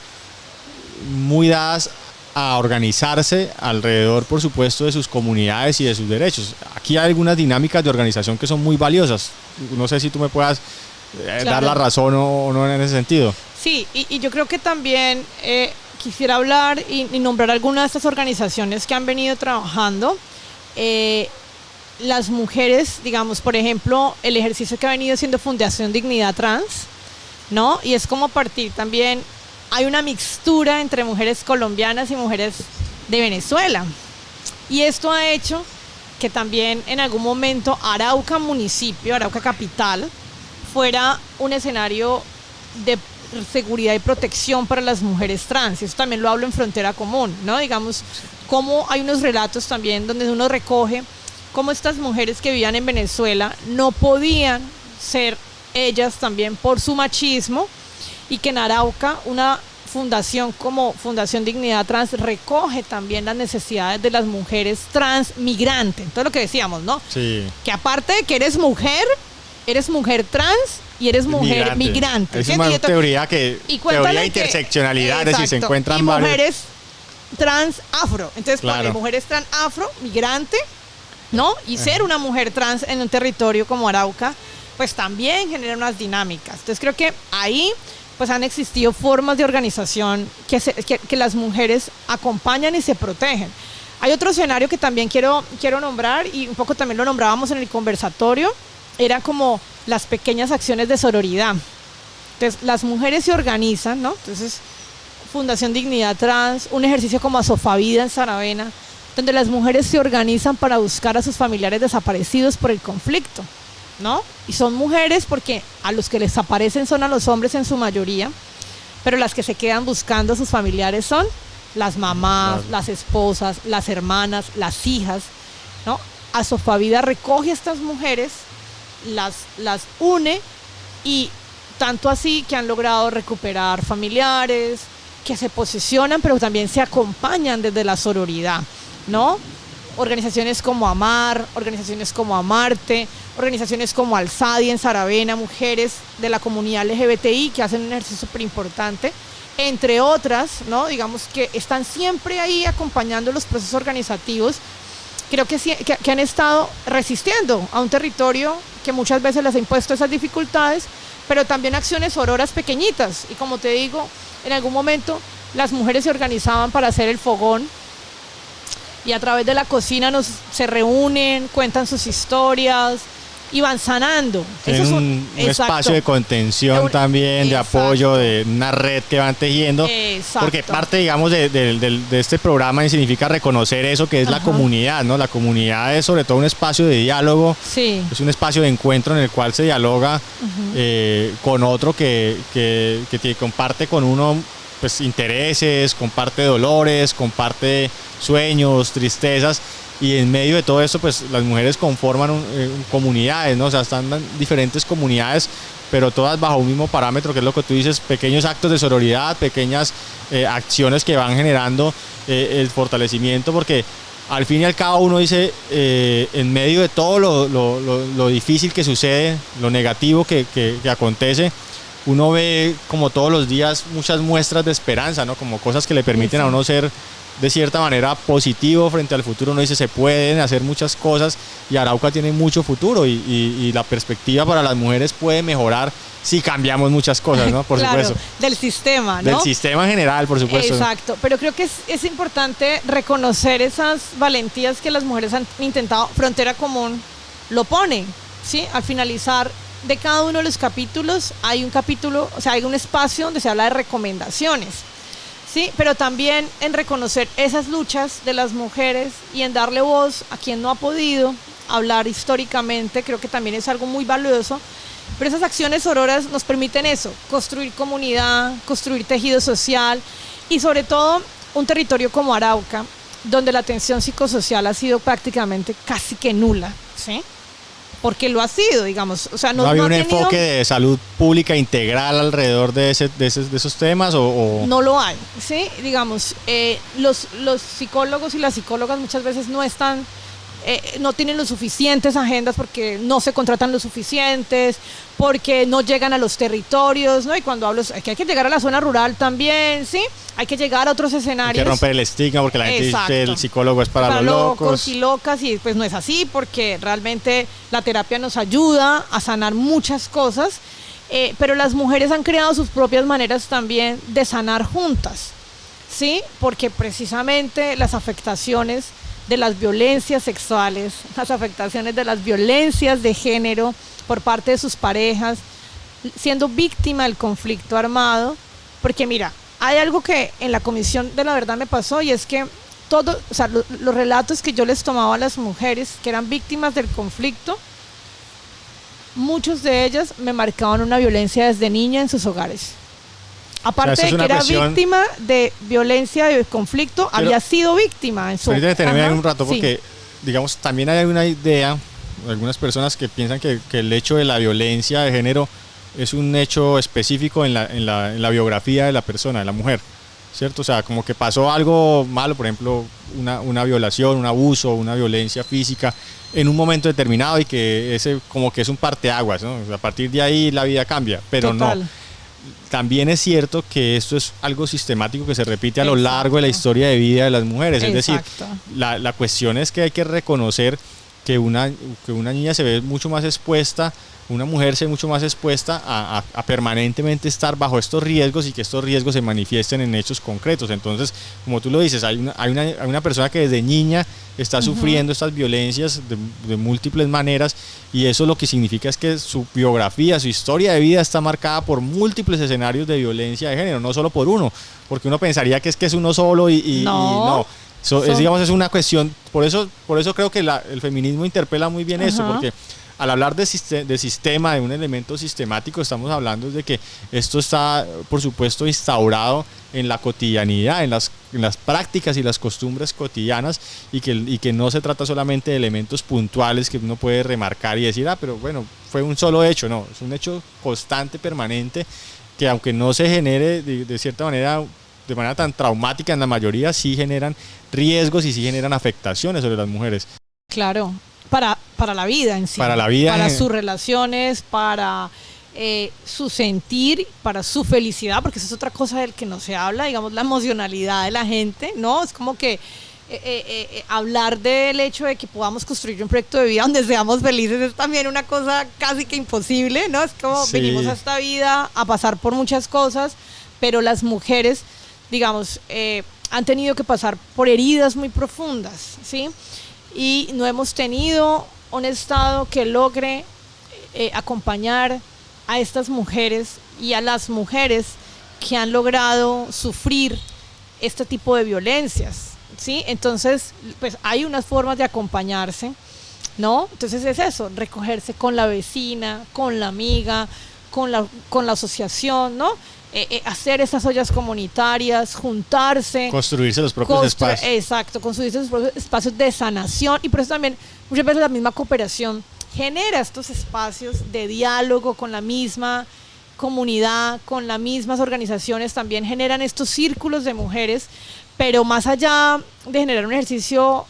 muy dadas a organizarse alrededor, por supuesto, de sus comunidades y de sus derechos. Aquí hay algunas dinámicas de organización que son muy valiosas. No sé si tú me puedas dar la razón o no en ese sentido. Sí, y yo creo que también quisiera hablar y nombrar algunas de estas organizaciones que han venido trabajando. Las mujeres, digamos, por ejemplo, el ejercicio que ha venido siendo Fundación Dignidad Trans, ¿no? Y es como partir también, hay una mixtura entre mujeres colombianas y mujeres de Venezuela. Y esto ha hecho que también en algún momento Arauca municipio, Arauca capital, fuera un escenario de seguridad y protección para las mujeres trans. Eso también lo hablo en Frontera Común, ¿no? Digamos, cómo hay unos relatos también donde uno recoge cómo estas mujeres que vivían en Venezuela no podían ser ellas también por su machismo, y que en Arauca una fundación como Fundación Dignidad Trans recoge también las necesidades de las mujeres trans migrantes. Entonces, lo que decíamos, ¿no? Sí. Que aparte de que eres mujer trans y eres mujer migrante. Es una teoría de interseccionalidad, es decir, se encuentran y mujeres trans afro. Entonces, claro, mujeres trans afro, migrante, ¿no? Y ser una mujer trans en un territorio como Arauca, pues también genera unas dinámicas. Entonces, creo que ahí pues han existido formas de organización que las mujeres acompañan y se protegen. Hay otro escenario que también quiero nombrar, y un poco también lo nombrábamos en el conversatorio, era como las pequeñas acciones de sororidad. Entonces, las mujeres se organizan, ¿no? Entonces, Fundación Dignidad Trans, un ejercicio como Asofavida en Saravena, donde las mujeres se organizan para buscar a sus familiares desaparecidos por el conflicto, ¿no? Y son mujeres porque a los que les aparecen son a los hombres en su mayoría, pero las que se quedan buscando a sus familiares son las mamás, claro, las esposas, las hermanas, las hijas, ¿no? Asofavida recoge a estas mujeres las une, y tanto así que han logrado recuperar familiares, que se posicionan, pero también se acompañan desde la sororidad, ¿no? Organizaciones como Amar, organizaciones como Amarte, organizaciones como Alzadi en Saravena, mujeres de la comunidad LGBTI que hacen un ejercicio súper importante, entre otras, ¿no? Digamos que están siempre ahí acompañando los procesos organizativos. Creo que han estado resistiendo a un territorio que muchas veces les ha impuesto esas dificultades, pero también acciones sororas pequeñitas. Y como te digo, en algún momento las mujeres se organizaban para hacer el fogón, y a través de la cocina se reúnen, cuentan sus historias y van sanando. Tienen Eso es un espacio de contención también, de apoyo, de una red que van tejiendo. Exacto. Porque parte, digamos, de este programa significa reconocer eso que es la comunidad, ¿no? La comunidad es sobre todo un espacio de diálogo, sí. Es un espacio de encuentro en el cual se dialoga con otro que comparte con uno, pues, intereses, comparte dolores, comparte sueños, tristezas, y en medio de todo esto, pues las mujeres conforman comunidades, ¿no? O sea, están diferentes comunidades, pero todas bajo un mismo parámetro, que es lo que tú dices, pequeños actos de sororidad, pequeñas acciones que van generando el fortalecimiento, porque al fin y al cabo uno dice, en medio de todo lo difícil que sucede, lo negativo que acontece, uno ve como todos los días muchas muestras de esperanza, ¿no? Como cosas que le permiten a uno ser de cierta manera positivo frente al futuro. Uno dice, se pueden hacer muchas cosas, y Arauca tiene mucho futuro, y la perspectiva para las mujeres puede mejorar si cambiamos muchas cosas, ¿no? Por claro, supuesto. Del sistema, ¿no? Del sistema en general, por supuesto. Exacto, pero creo que es importante reconocer esas valentías que las mujeres han intentado. Frontera Común lo pone, ¿sí? Al finalizar de cada uno de los capítulos hay un capítulo, o sea, hay un espacio donde se habla de recomendaciones, ¿sí? Pero también en reconocer esas luchas de las mujeres y en darle voz a quien no ha podido hablar históricamente. Creo que también es algo muy valioso, pero esas acciones sororas nos permiten eso, construir comunidad, construir tejido social, y sobre todo un territorio como Arauca, donde la atención psicosocial ha sido prácticamente casi que nula, ¿sí? Porque lo ha sido, digamos. O sea, ¿No había un enfoque de salud pública integral alrededor de esos temas? No lo hay, ¿sí? Digamos, los psicólogos y las psicólogas muchas veces no están, no tienen los suficientes agendas, porque no se contratan los suficientes, porque no llegan a los territorios, ¿no? Y cuando hablo, hay que llegar a la zona rural también, ¿sí? Hay que llegar a otros escenarios. Hay que romper el estigma, porque la gente dice que el psicólogo es para los locos y locas, y pues no es así, porque realmente la terapia nos ayuda a sanar muchas cosas, pero las mujeres han creado sus propias maneras también de sanar juntas, ¿sí? Porque precisamente las afectaciones de las violencias sexuales, las afectaciones de las violencias de género por parte de sus parejas, siendo víctima del conflicto armado, porque mira, hay algo que en la Comisión de la Verdad me pasó, y es que o sea, los relatos que yo les tomaba a las mujeres que eran víctimas del conflicto, muchos de ellas me marcaban una violencia desde niña en sus hogares. Aparte, o sea, de que era víctima de violencia de conflicto, pero había sido víctima en su hogar. Ahorita detenerme un rato, porque digamos, también hay una idea, algunas personas que piensan que el hecho de la violencia de género es un hecho específico en la biografía de la persona, de la mujer, ¿cierto? O sea, como que pasó algo malo, por ejemplo, una violación, un abuso, una violencia física en un momento determinado, y que ese como que es un parteaguas, ¿no? A partir de ahí la vida cambia, pero total. No. También es cierto que esto es algo sistemático que se repite a lo largo de la historia de vida de las mujeres. Es decir, la cuestión es que hay que reconocer que una niña se ve mucho más expuesta, una mujer se ve mucho más expuesta a permanentemente estar bajo estos riesgos, y que estos riesgos se manifiesten en hechos concretos. Entonces, como tú lo dices, hay una persona que desde niña está sufriendo estas violencias de múltiples maneras, y eso lo que significa es que su biografía, su historia de vida está marcada por múltiples escenarios de violencia de género, no solo por uno, porque uno pensaría que es uno solo y no. digamos, es una cuestión, por eso creo que el feminismo interpela muy bien esto, porque al hablar de sistema, de un elemento sistemático, estamos hablando de que esto está, por supuesto, instaurado en la cotidianidad, en las prácticas y las costumbres cotidianas, y que no se trata solamente de elementos puntuales que uno puede remarcar y decir, pero bueno, fue un solo hecho. No, es un hecho constante, permanente, que aunque no se genere de cierta manera, de manera tan traumática en la mayoría, sí generan riesgos y sí generan afectaciones sobre las mujeres. Claro, para la vida en sí. Para la vida. Para sus relaciones, para su sentir, para su felicidad, porque eso es otra cosa del que no se habla, digamos, la emocionalidad de la gente, ¿no? Es como que hablar del hecho de que podamos construir un proyecto de vida donde seamos felices es también una cosa casi que imposible, ¿no? Es como venimos a esta vida a pasar por muchas cosas, pero las mujeres, digamos, han tenido que pasar por heridas muy profundas, ¿sí? Y no hemos tenido un Estado que logre acompañar a estas mujeres y a las mujeres que han logrado sufrir este tipo de violencias, ¿sí? Entonces, pues hay unas formas de acompañarse, ¿no? Entonces es eso, recogerse con la vecina, con la amiga, con la asociación, ¿no? Hacer esas ollas comunitarias, juntarse. Construirse los propios espacios. Exacto, construirse los propios espacios de sanación, y por eso también muchas veces la misma cooperación genera estos espacios de diálogo con la misma comunidad, con las mismas organizaciones, también generan estos círculos de mujeres, pero más allá de generar un ejercicio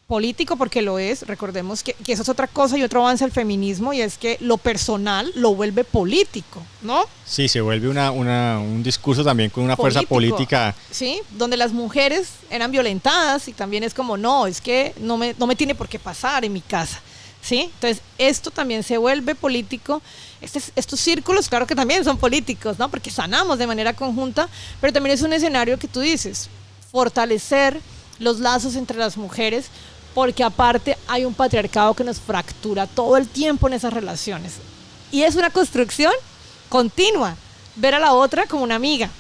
político, porque lo es, recordemos que eso es otra cosa y otro avance del feminismo, y es que lo personal lo vuelve político, ¿no? Sí, se vuelve un discurso también con una fuerza política. Sí, donde las mujeres eran violentadas y también es como, no, es que no me tiene por qué pasar en mi casa, ¿sí? Entonces, esto también se vuelve político. Estos círculos, claro que también son políticos, ¿no? Porque sanamos de manera conjunta, pero también es un escenario que tú dices, fortalecer los lazos entre las mujeres, porque aparte hay un patriarcado que nos fractura todo el tiempo en esas relaciones. Y es una construcción continua, ver a la otra como una amiga,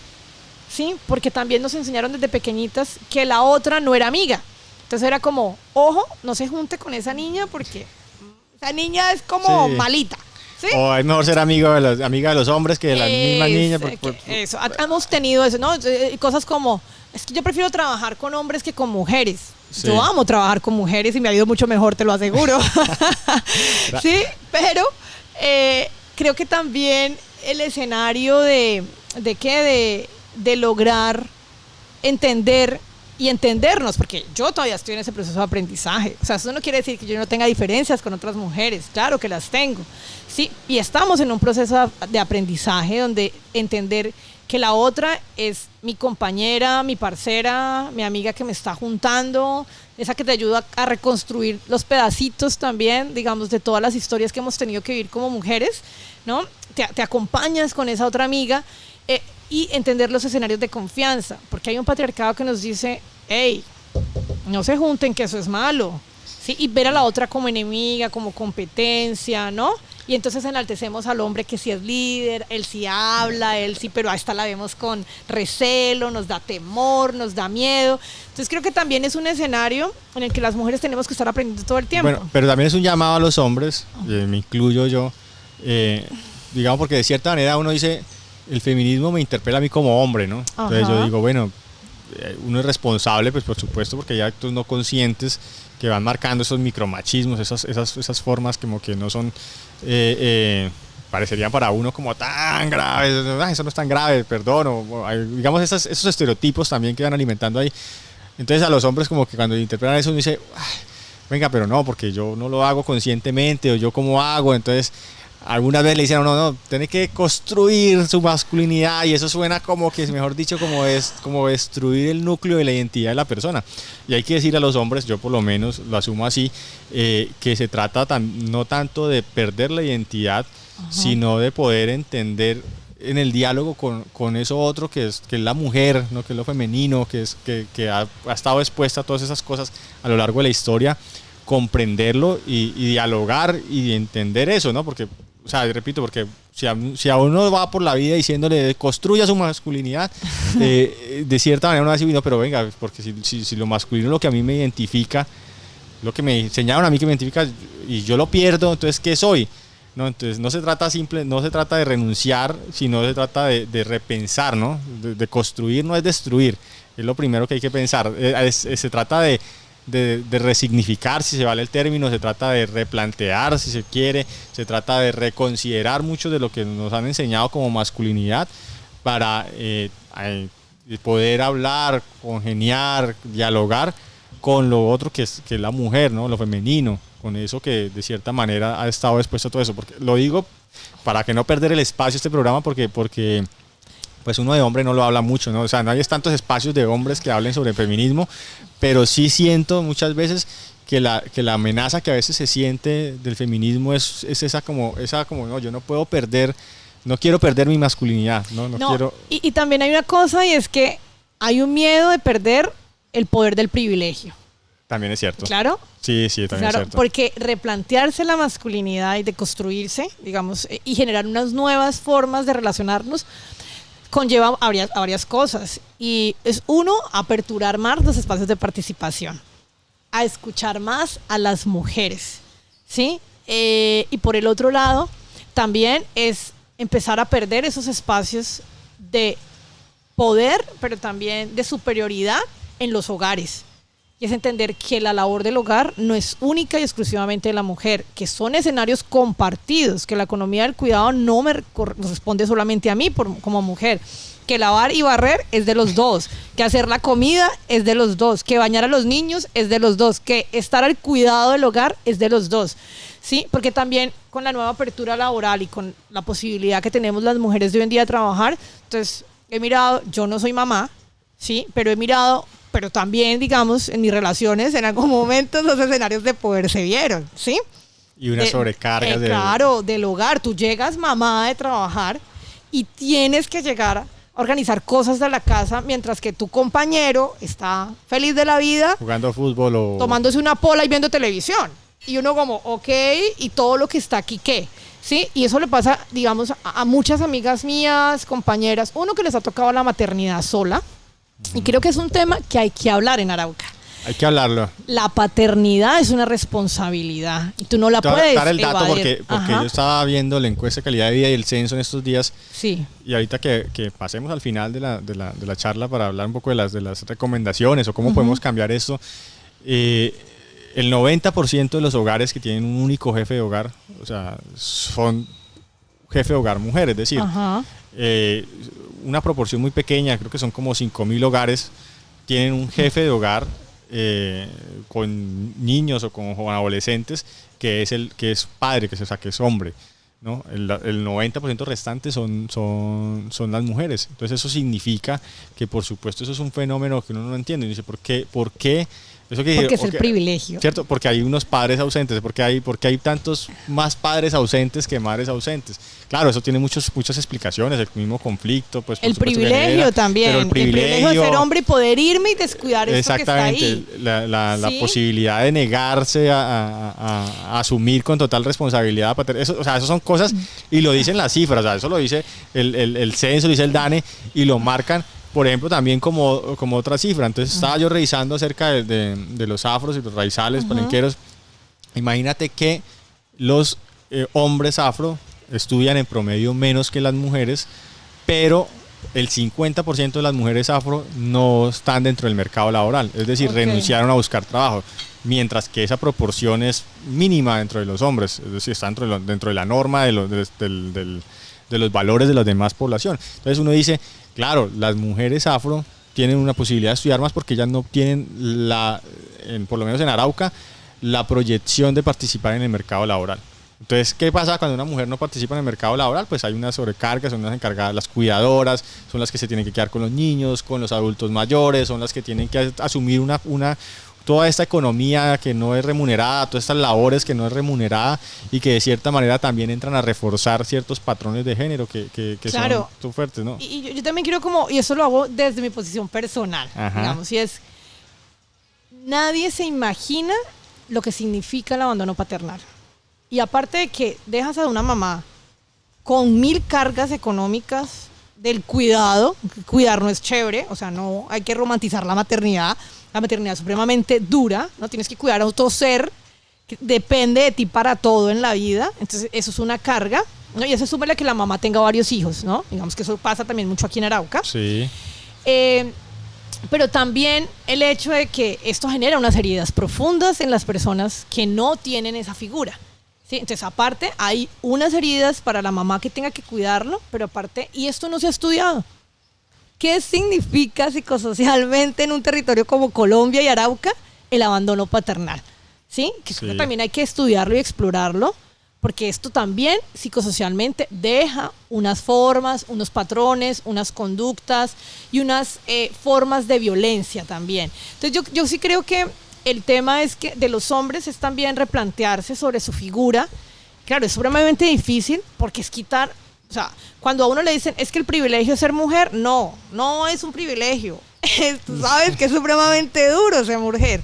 ¿sí? Porque también nos enseñaron desde pequeñitas que la otra no era amiga. Entonces era como, ojo, no se junte con esa niña porque esa niña es como malita. ¿Sí? O es mejor ser amiga de los hombres que de la misma niña. Eso, hemos tenido eso, ¿no? Cosas como, es que yo prefiero trabajar con hombres que con mujeres. Sí. Yo amo trabajar con mujeres y me ha ido mucho mejor, te lo aseguro. Sí, pero creo que también el escenario de lograr entender y entendernos, porque yo todavía estoy en ese proceso de aprendizaje. O sea, eso no quiere decir que yo no tenga diferencias con otras mujeres, claro que las tengo, sí, y estamos en un proceso de aprendizaje donde entender que la otra es mi compañera, mi parcera, mi amiga que me está juntando, esa que te ayuda a reconstruir los pedacitos también, digamos, de todas las historias que hemos tenido que vivir como mujeres, ¿no? Te acompañas con esa otra amiga, y entender los escenarios de confianza, porque hay un patriarcado que nos dice, hey, no se junten, que eso es malo, ¿sí? Y ver a la otra como enemiga, como competencia, ¿no? Y entonces enaltecemos al hombre que sí es líder, él sí habla, él sí, pero a esta la vemos con recelo, nos da temor, nos da miedo. Entonces creo que también es un escenario en el que las mujeres tenemos que estar aprendiendo todo el tiempo. Bueno, pero también es un llamado a los hombres, me incluyo yo, digamos, porque de cierta manera uno dice, el feminismo me interpela a mí como hombre, ¿no? Entonces yo digo, bueno, uno es responsable, pues por supuesto, porque hay actos no conscientes que van marcando esos micromachismos, esas formas como que no son, parecerían para uno como tan graves, eso no es tan grave, perdón, o digamos esos estereotipos también que van alimentando ahí. Entonces a los hombres como que cuando interpretan eso uno dice, venga, pero no, porque yo no lo hago conscientemente, o yo cómo hago, entonces algunas veces le dicen, no, tiene que construir su masculinidad, y eso suena como que, mejor dicho, como destruir el núcleo de la identidad de la persona. Y hay que decir a los hombres, yo por lo menos lo asumo así, que se trata no tanto de perder la identidad, sino de poder entender en el diálogo con eso otro que es la mujer, ¿no? Que es lo femenino, que ha estado expuesta a todas esas cosas a lo largo de la historia, comprenderlo y dialogar y entender eso, ¿no? Porque, o sea, repito, porque si a uno va por la vida diciéndole construya su masculinidad, de cierta manera uno va a decir, no, pero venga, porque si lo masculino es lo que a mí me identifica, lo que me enseñaron a mí que me identifica y yo lo pierdo, entonces ¿qué soy? No, entonces no se trata de renunciar, sino se trata de repensar, ¿no? De construir no es destruir, es lo primero que hay que pensar. Se trata de resignificar, si se vale el término, se trata de replantear, si se quiere, se trata de reconsiderar mucho de lo que nos han enseñado como masculinidad para poder hablar, congeniar, dialogar con lo otro que es la mujer, ¿no? Lo femenino, con eso que de cierta manera ha estado expuesto a todo eso. Porque lo digo para que no perder el espacio este programa, porque pues uno de hombre no lo habla mucho, ¿no? O sea, no hay tantos espacios de hombres que hablen sobre feminismo, pero sí siento muchas veces que la amenaza que a veces se siente del feminismo es esa como, no, yo no puedo perder, no quiero perder mi masculinidad, no quiero... Y también hay una cosa, y es que hay un miedo de perder el poder del privilegio. También es cierto. ¿Claro? Sí, también es cierto. Porque replantearse la masculinidad y de construirse, digamos, y generar unas nuevas formas de relacionarnos, conlleva a varias cosas. Y es uno, aperturar más los espacios de participación, a escuchar más a las mujeres, ¿sí? Y por el otro lado, también es empezar a perder esos espacios de poder, pero también de superioridad en los hogares. Y es entender que la labor del hogar no es única y exclusivamente de la mujer, que son escenarios compartidos, que la economía del cuidado no me corresponde solamente a mí como mujer, que lavar y barrer es de los dos, que hacer la comida es de los dos, que bañar a los niños es de los dos, que estar al cuidado del hogar es de los dos, ¿sí? Porque también con la nueva apertura laboral y con la posibilidad que tenemos las mujeres de hoy en día de trabajar, entonces he mirado, yo no soy mamá, ¿sí? Pero también, digamos, en mis relaciones, en algún momento los escenarios de poder se vieron, ¿sí? Y una sobrecarga claro, del hogar. Tú llegas mamá de trabajar y tienes que llegar a organizar cosas de la casa mientras que tu compañero está feliz de la vida. Jugando fútbol o... tomándose una pola y viendo televisión. Y uno como, ok, ¿y todo lo que está aquí qué? ¿Sí? Y eso le pasa, digamos, a muchas amigas mías, compañeras. Uno que les ha tocado la maternidad sola. Y creo que es un tema que hay que hablar en Arauca. Hay que hablarlo. La paternidad es una responsabilidad y tú no la puedes dar el dato evadir. porque yo estaba viendo la encuesta de calidad de vida y el censo en estos días. Sí. Y ahorita que pasemos al final de la charla para hablar un poco de las recomendaciones o cómo podemos cambiar esto. El 90% de los hogares que tienen un único jefe de hogar, o sea, son jefe de hogar mujer, es decir, una proporción muy pequeña, creo que son como 5.000 hogares, tienen un jefe de hogar con niños o con adolescentes que es padre, que es hombre, ¿no? El 90% restante son las mujeres. Entonces eso significa que, por supuesto, eso es un fenómeno que uno no entiende. Y dice, ¿por qué? Porque es el privilegio. ¿Cierto? Porque hay unos padres ausentes, porque hay tantos más padres ausentes que madres ausentes. Claro, eso tiene muchas explicaciones, el mismo conflicto. Pues, el privilegio también, pero el privilegio de ser hombre y poder irme y descuidar esto que está ahí. La posibilidad de negarse a asumir con total responsabilidad. Eso, o sea, eso son cosas, y lo dicen las cifras, o sea, eso lo dice el censo, lo dice el DANE, y lo marcan, por ejemplo, también como otra cifra. Entonces estaba yo revisando acerca de los afros y los raizales palenqueros. Imagínate que los hombres afro estudian en promedio menos que las mujeres, pero el 50% de las mujeres afro no están dentro del mercado laboral, es decir, renunciaron a buscar trabajo, mientras que esa proporción es mínima dentro de los hombres, es decir, está dentro de la norma de los valores de la demás población. Entonces uno dice, claro, las mujeres afro tienen una posibilidad de estudiar más porque ellas no tienen, por lo menos en Arauca, la proyección de participar en el mercado laboral. Entonces, ¿qué pasa cuando una mujer no participa en el mercado laboral? Pues hay una sobrecarga, son las encargadas, las cuidadoras, son las que se tienen que quedar con los niños, con los adultos mayores, son las que tienen que asumir toda esta economía que no es remunerada, todas estas labores que no es remunerada y que de cierta manera también entran a reforzar ciertos patrones de género que claro, son fuertes, ¿no? Y yo también quiero y eso lo hago desde mi posición personal, digamos, y es, nadie se imagina lo que significa el abandono paternal. Y aparte de que dejas a una mamá con 1000 cargas económicas del cuidado. Cuidar no es chévere, o sea, no hay que romantizar la maternidad. La maternidad es supremamente dura, ¿no? Tienes que cuidar a otro ser que depende de ti para todo en la vida. Entonces, eso es una carga, ¿no? Y eso súmele que la mamá tenga varios hijos, ¿no? Digamos que eso pasa también mucho aquí en Arauca. Sí. Pero también el hecho de que esto genera unas heridas profundas en las personas que no tienen esa figura, ¿sí? Entonces, aparte, hay unas heridas para la mamá que tenga que cuidarlo, pero aparte, y esto no se ha estudiado. ¿Qué significa psicosocialmente en un territorio como Colombia y Arauca el abandono paternal? ¿Sí? Que Sí. también hay que estudiarlo y explorarlo, porque esto también psicosocialmente deja unas formas, unos patrones, unas conductas y unas formas de violencia también. Entonces yo sí creo que el tema es que de los hombres es también replantearse sobre su figura. Claro, es supremamente difícil porque es quitar, o sea, cuando a uno le dicen es que el privilegio es ser mujer, no es un privilegio. Tú sabes que es supremamente duro ser mujer.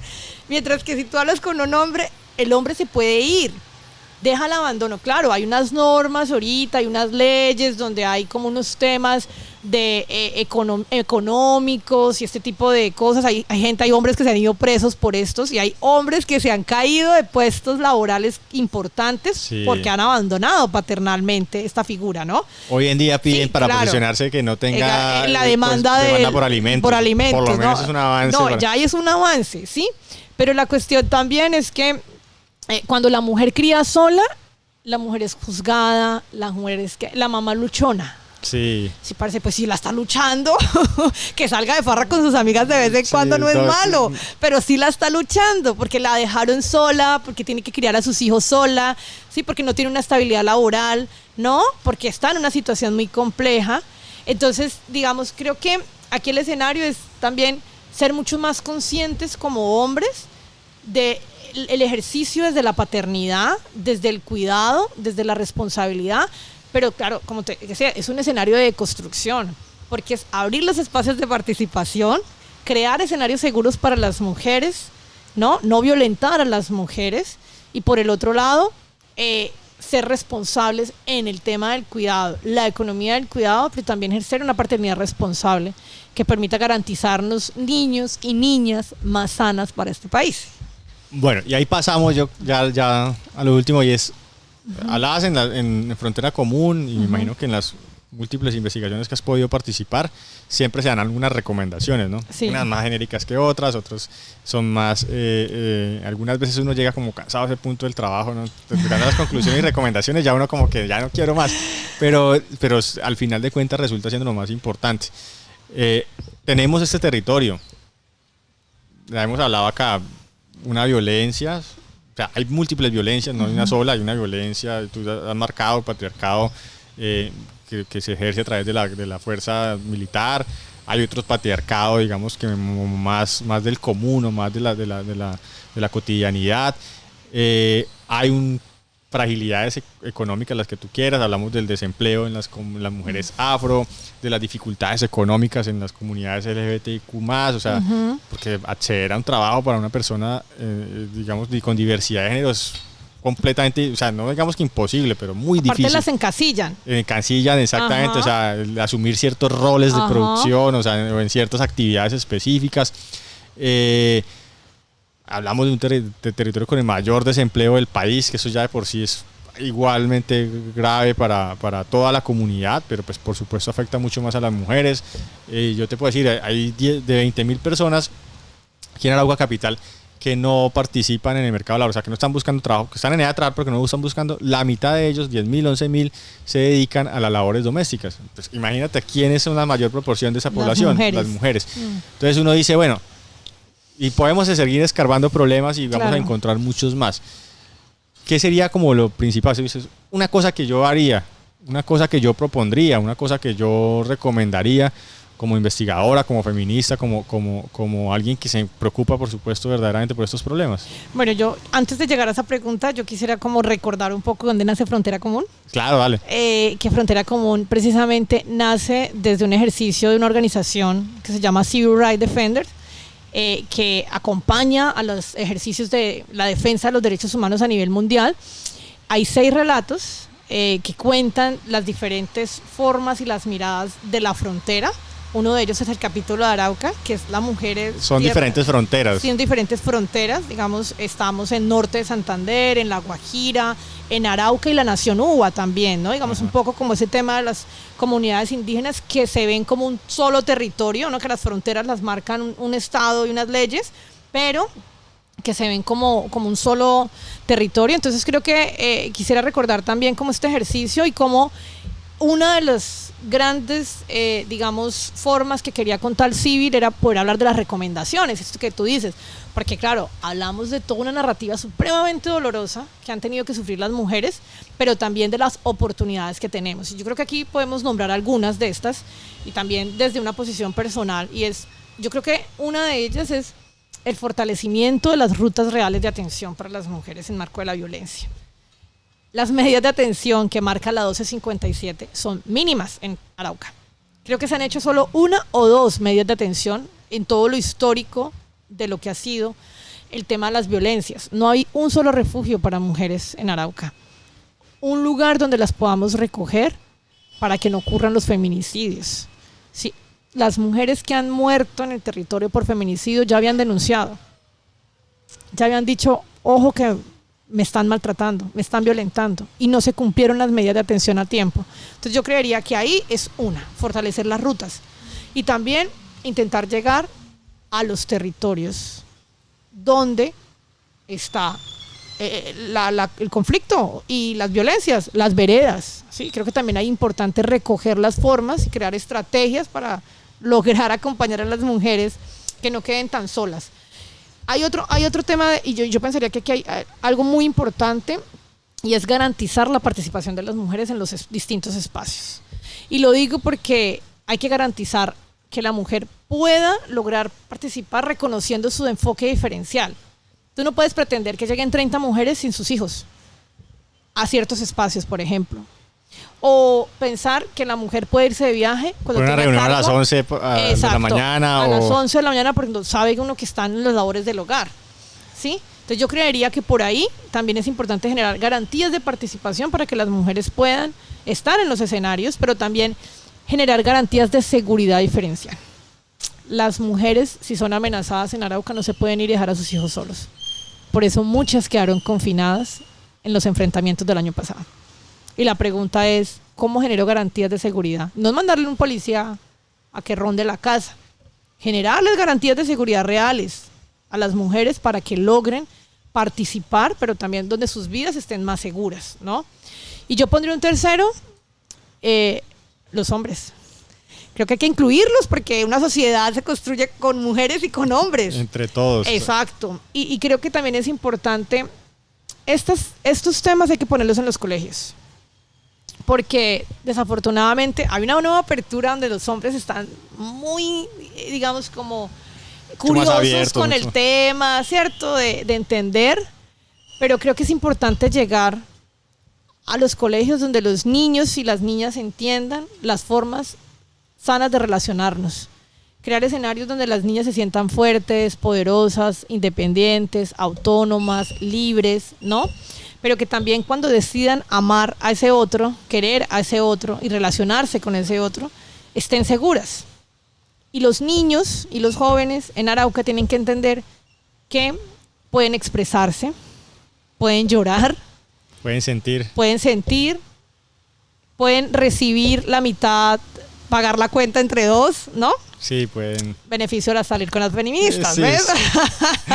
Mientras que si tú hablas con un hombre, el hombre se puede ir. Deja el abandono. Claro, hay unas normas ahorita, hay unas leyes donde hay como unos temas de económicos y este tipo de cosas. Hay hombres que se han ido presos por estos y hay hombres que se han caído de puestos laborales importantes Sí. porque han abandonado paternalmente esta figura, ¿no? Hoy en día piden Sí, para claro. posicionarse que no tenga la demanda, demanda por alimentos. Por alimentos. Por lo menos ¿no? es un avance. No, ya es un avance, ¿sí? Pero la cuestión también es que cuando la mujer cría sola, la mujer es juzgada, la mujer es la mamá luchona. Sí. Sí, parece, pues si la está luchando, que salga de farra con sus amigas de vez en Sí, cuando no es no, malo, pero sí la está luchando, porque la dejaron sola, porque tiene que criar a sus hijos sola, sí, porque no tiene una estabilidad laboral, ¿no? Porque está en una situación muy compleja. Entonces, digamos, creo que aquí el escenario es también ser mucho más conscientes como hombres de el ejercicio desde la paternidad, desde el cuidado, desde la responsabilidad, pero claro, como te decía, es un escenario de construcción, porque es abrir los espacios de participación, crear escenarios seguros para las mujeres, no violentar a las mujeres, y por el otro lado, ser responsables en el tema del cuidado, la economía del cuidado, pero también ejercer una paternidad responsable que permita garantizarnos niños y niñas más sanas para este país. Bueno, y ahí pasamos yo ya a lo último, y es, hablabas en Frontera Común, y me imagino que en las múltiples investigaciones que has podido participar, siempre se dan algunas recomendaciones, ¿no? Sí. Unas más genéricas que otras son más, algunas veces uno llega como cansado a ese punto del trabajo, ¿no? Dando las conclusiones y recomendaciones, ya uno como que ya no quiero más, pero al final de cuentas resulta siendo lo más importante. Tenemos este territorio, ya hemos hablado acá, una violencia, o sea, hay múltiples violencias, no hay una sola, hay una violencia, tú has marcado el patriarcado que se ejerce a través de la fuerza militar, hay otros patriarcados, digamos, que más del común o más de la cotidianidad, hay fragilidades económicas, las que tú quieras, hablamos del desempleo en las mujeres afro, de las dificultades económicas en las comunidades LGBTIQ+, o sea, porque acceder a un trabajo para una persona, digamos, con diversidad de género es completamente, o sea, no digamos que imposible, pero muy difícil. Aparte las encasillan. Encasillan, exactamente, o sea, asumir ciertos roles de producción, o sea, o en ciertas actividades específicas. Hablamos de un territorio con el mayor desempleo del país, que eso ya de por sí es igualmente grave para toda la comunidad, pero pues por supuesto afecta mucho más a las mujeres. Yo te puedo decir, hay de 20.000 personas aquí en Arauca Capital que no participan en el mercado laboral, o sea, que no están buscando trabajo, que están en edad de trabajar, pero que no están buscando. La mitad de ellos, 10.000, 11.000, se dedican a las labores domésticas. Pues imagínate quiénes son la mayor proporción de esa población, las mujeres. Entonces uno dice, bueno, y podemos seguir escarbando problemas y vamos a encontrar muchos más. ¿Qué sería como lo principal? Una cosa que yo haría, una cosa que yo propondría, una cosa que yo recomendaría como investigadora, como feminista, como alguien que se preocupa, por supuesto, verdaderamente por estos problemas. Bueno, yo antes de llegar a esa pregunta, yo quisiera como recordar un poco dónde nace Frontera Común. Claro, dale. Que Frontera Común precisamente nace desde un ejercicio de una organización que se llama Civil Rights Defenders, que acompaña a los ejercicios de la defensa de los derechos humanos a nivel mundial. Hay 6 relatos que cuentan las diferentes formas y las miradas de la frontera. Uno de ellos es el capítulo de Arauca, que es la mujer. Son diferentes fronteras. Son diferentes fronteras, digamos, estamos en norte de Santander, en La Guajira, en Arauca y la Nación Uva también, ¿no? Digamos, un poco como ese tema de las comunidades indígenas que se ven como un solo territorio, ¿no? Que las fronteras las marcan un estado y unas leyes, pero que se ven como un solo territorio. Entonces creo que quisiera recordar también como este ejercicio y como una de las grandes, digamos, formas que quería contar Civil era poder hablar de las recomendaciones, esto que tú dices, porque claro, hablamos de toda una narrativa supremamente dolorosa que han tenido que sufrir las mujeres, pero también de las oportunidades que tenemos. Y yo creo que aquí podemos nombrar algunas de estas y también desde una posición personal, y yo creo que una de ellas es el fortalecimiento de las rutas reales de atención para las mujeres en marco de la violencia. Las medidas de atención que marca la 1257 son mínimas en Arauca. Creo que se han hecho solo 1 o 2 medidas de atención en todo lo histórico de lo que ha sido el tema de las violencias. No hay un solo refugio para mujeres en Arauca. Un lugar donde las podamos recoger para que no ocurran los feminicidios. Sí, las mujeres que han muerto en el territorio por feminicidio ya habían denunciado. Ya habían dicho, ojo que me están maltratando, me están violentando, y no se cumplieron las medidas de atención a tiempo. Entonces yo creería que ahí es fortalecer las rutas y también intentar llegar a los territorios donde está el conflicto y las violencias, las veredas. ¿Sí? Creo que también hay importante recoger las formas y crear estrategias para lograr acompañar a las mujeres que no queden tan solas. Hay otro tema, y yo pensaría que aquí hay algo muy importante, y es garantizar la participación de las mujeres en los distintos espacios. Y lo digo porque hay que garantizar que la mujer pueda lograr participar reconociendo su enfoque diferencial. Tú no puedes pretender que lleguen 30 mujeres sin sus hijos a ciertos espacios, por ejemplo. O pensar que la mujer puede irse de viaje cuando una reunión cargo, a las 11 de la mañana. A las 11 de la mañana, porque sabe uno que están en las labores del hogar. ¿Sí? Entonces yo creería que por ahí también es importante generar garantías de participación para que las mujeres puedan estar en los escenarios, pero también generar garantías de seguridad diferencial. Las mujeres, si son amenazadas en Arauca, no se pueden ir y dejar a sus hijos solos. Por eso muchas quedaron confinadas en los enfrentamientos del año pasado. Y la pregunta es, ¿cómo genero garantías de seguridad? No es mandarle un policía a que ronde la casa. Generarles garantías de seguridad reales a las mujeres para que logren participar, pero también donde sus vidas estén más seguras, ¿no? Y yo pondría un tercero, los hombres. Creo que hay que incluirlos porque una sociedad se construye con mujeres y con hombres. Entre todos. Exacto. Y creo que también es importante, estos temas hay que ponerlos en los colegios. Porque desafortunadamente hay una nueva apertura donde los hombres están muy, digamos, como curiosos abiertos, con el tema, ¿cierto? De entender. Pero creo que es importante llegar a los colegios donde los niños y las niñas entiendan las formas sanas de relacionarnos. Crear escenarios donde las niñas se sientan fuertes, poderosas, independientes, autónomas, libres, ¿no? Pero que también cuando decidan amar a ese otro, querer a ese otro y relacionarse con ese otro, estén seguras. Y los niños y los jóvenes en Arauca tienen que entender que pueden expresarse, pueden llorar, pueden sentir, pueden recibir la mitad, pagar la cuenta entre dos, ¿no? Sí, pueden. Beneficio era salir con las feministas, sí, ¿ves? Sí.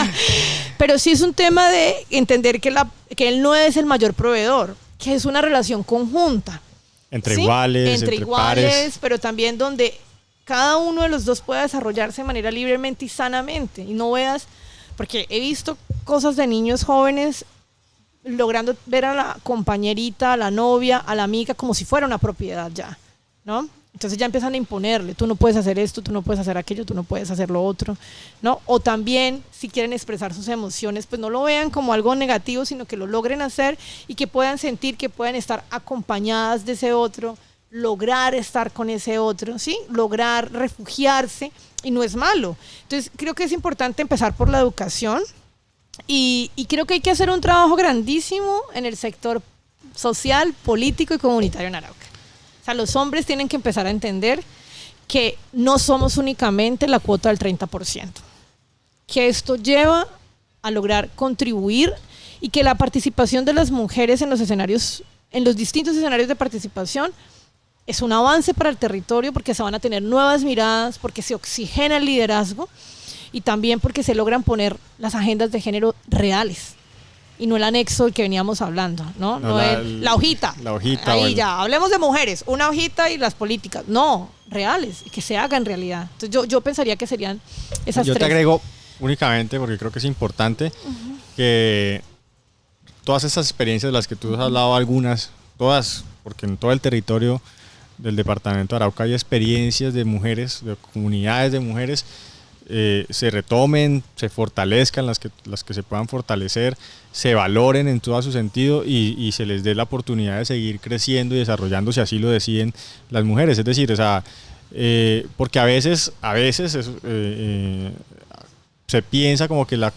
Pero sí es un tema de entender que él no es el mayor proveedor, que es una relación conjunta. Entre ¿sí? iguales, entre iguales, pares. Pero también donde cada uno de los dos pueda desarrollarse de manera libremente y sanamente. Y no veas, porque he visto cosas de niños jóvenes logrando ver a la compañerita, a la novia, a la amiga como si fuera una propiedad ya, ¿no? Entonces ya empiezan a imponerle, tú no puedes hacer esto, tú no puedes hacer aquello, tú no puedes hacer lo otro, ¿no? O también, si quieren expresar sus emociones, pues no lo vean como algo negativo, sino que lo logren hacer y que puedan sentir que puedan estar acompañadas de ese otro, lograr estar con ese otro, ¿sí? Lograr refugiarse, y no es malo. Entonces creo que es importante empezar por la educación y creo que hay que hacer un trabajo grandísimo en el sector social, político y comunitario en Arauca. O sea, los hombres tienen que empezar a entender que no somos únicamente la cuota del 30%, que esto lleva a lograr contribuir y que la participación de las mujeres en los escenarios, en los distintos escenarios de participación, es un avance para el territorio porque se van a tener nuevas miradas, porque se oxigena el liderazgo y también porque se logran poner las agendas de género reales y no el anexo del que veníamos hablando, ¿no? La hojita. La hojita. Ahí bueno. ya, hablemos de mujeres, una hojita y las políticas. No, reales, y que se hagan realidad. Entonces yo pensaría que serían esas Yo tres. te agrego únicamente, porque creo que es importante, que todas esas experiencias de las que tú has hablado, algunas, todas, porque en todo el territorio del departamento de Arauca hay experiencias de mujeres, de comunidades de mujeres, se retomen, se fortalezcan las que se puedan fortalecer, se valoren en todo su sentido y se les dé la oportunidad de seguir creciendo y desarrollándose, así lo deciden las mujeres. Es decir, o sea, porque a veces se piensa como que la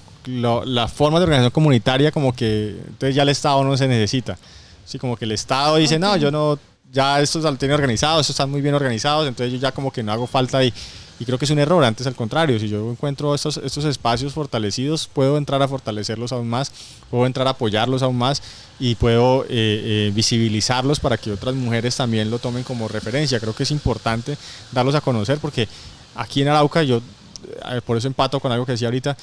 forma de organización comunitaria, como que entonces ya el Estado no se necesita. Así como que el Estado dice, no, yo no, ya estos lo tienen organizados, estos están muy bien organizados, entonces yo ya como que no hago falta ahí. Y creo que es un error, antes al contrario, si yo encuentro estos espacios fortalecidos, puedo entrar a fortalecerlos aún más, puedo entrar a apoyarlos aún más y puedo visibilizarlos para que otras mujeres también lo tomen como referencia. Creo que es importante darlos a conocer porque aquí en Arauca, yo por eso empato con algo que decía ahorita,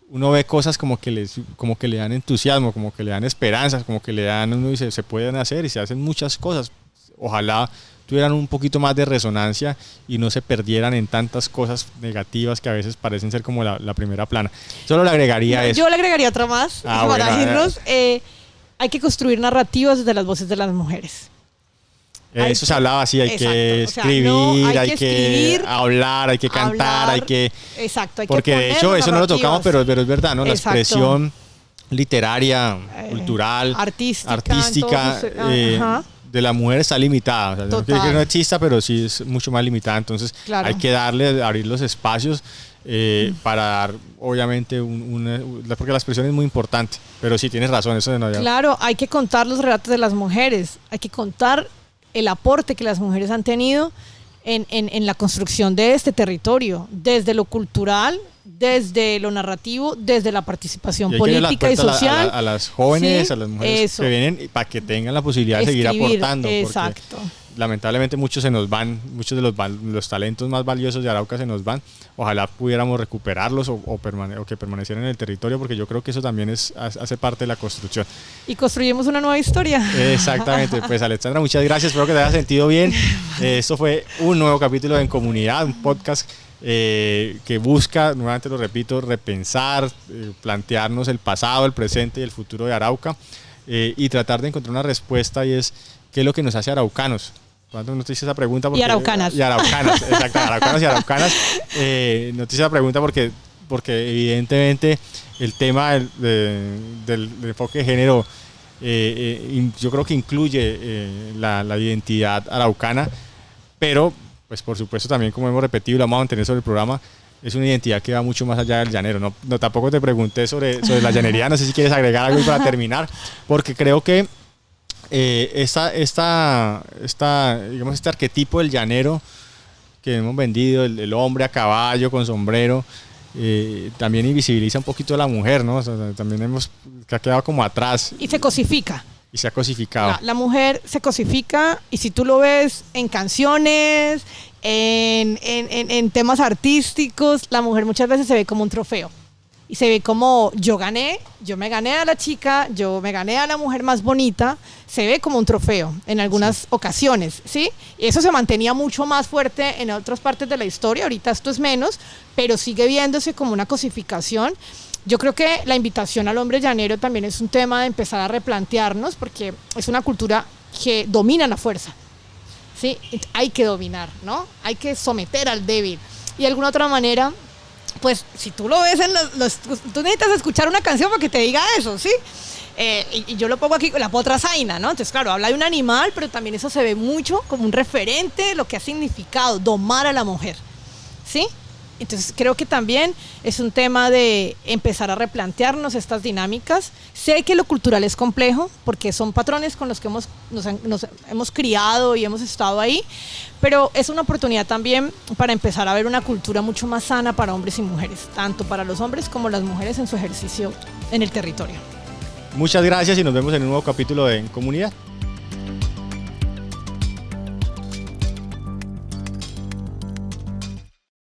uno ve cosas como que le dan entusiasmo, como que le dan esperanzas, como que le dan, uno dice, se pueden hacer y se hacen muchas cosas. Ojalá tuvieran un poquito más de resonancia y no se perdieran en tantas cosas negativas que a veces parecen ser como la primera plana. Solo le agregaría eso. Yo le agregaría otra más para irnos. Hay que construir narrativas desde las voces de las mujeres. Eso se hablaba así, hay que escribir, hay que hablar, hay que cantar, hay que... Exacto, hay porque que de hecho eso no lo tocamos, pero es verdad, ¿no? La Exacto. expresión literaria, cultural, artística de la mujer está limitada. O sea, no quiere decir que no exista, pero sí es mucho más limitada. Entonces hay que abrir los espacios para dar, obviamente, porque la expresión es muy importante. Pero sí, tienes razón, eso de no... Claro, hay que contar los relatos de las mujeres, hay que contar el aporte que las mujeres han tenido en la construcción de este territorio, desde lo cultural, desde lo narrativo, desde la participación política y social. A las jóvenes, sí, a las mujeres que vienen, para que tengan la posibilidad de seguir aportando. Exacto. Lamentablemente muchos se nos van, muchos de los talentos más valiosos de Arauca se nos van. Ojalá pudiéramos recuperarlos o que permanecieran en el territorio, porque yo creo que eso también hace parte de la construcción. Y construimos una nueva historia. Exactamente. Pues Alexandra, muchas gracias, espero que te hayas sentido bien. Esto fue un nuevo capítulo de En Comunidad, un podcast que busca, nuevamente lo repito, repensar, plantearnos el pasado, el presente y el futuro de Arauca y tratar de encontrar una respuesta, y es ¿qué es lo que nos hace araucanos? ¿Cuándo nos hice esa pregunta? Y araucanas. Y araucanas, exacto, araucanos y araucanas. Nos hice esa pregunta porque evidentemente el tema del enfoque de género yo creo que incluye la identidad araucana, pero pues por supuesto también, como hemos repetido y lo vamos a mantener sobre el programa, es una identidad que va mucho más allá del llanero. No tampoco te pregunté sobre la llanería, no sé si quieres agregar algo para terminar, porque creo que digamos, este arquetipo del llanero que hemos vendido, el hombre a caballo con sombrero, también invisibiliza un poquito a la mujer, ¿no? O sea, también que ha quedado como atrás. Y se cosifica. Y se ha cosificado. La mujer se cosifica, y si tú lo ves en canciones, en temas artísticos, la mujer muchas veces se ve como un trofeo. Y se ve como yo me gané a la chica, yo me gané a la mujer más bonita, se ve como un trofeo en algunas ocasiones, ¿sí? Y eso se mantenía mucho más fuerte en otras partes de la historia, ahorita esto es menos, pero sigue viéndose como una cosificación. Yo creo que la invitación al hombre llanero también es un tema de empezar a replantearnos, porque es una cultura que domina la fuerza, ¿sí? Hay que dominar, ¿no? Hay que someter al débil. Y de alguna otra manera, pues si tú lo ves tú necesitas escuchar una canción para que te diga eso, ¿sí? Y yo lo pongo aquí con la potra zaina, ¿no? Entonces, claro, habla de un animal, pero también eso se ve mucho como un referente de lo que ha significado domar a la mujer, ¿sí? Entonces creo que también es un tema de empezar a replantearnos estas dinámicas. Sé que lo cultural es complejo porque son patrones con los que nos hemos criado y hemos estado ahí, pero es una oportunidad también para empezar a ver una cultura mucho más sana para hombres y mujeres, tanto para los hombres como las mujeres en su ejercicio en el territorio. Muchas gracias y nos vemos en un nuevo capítulo de En Comunidad.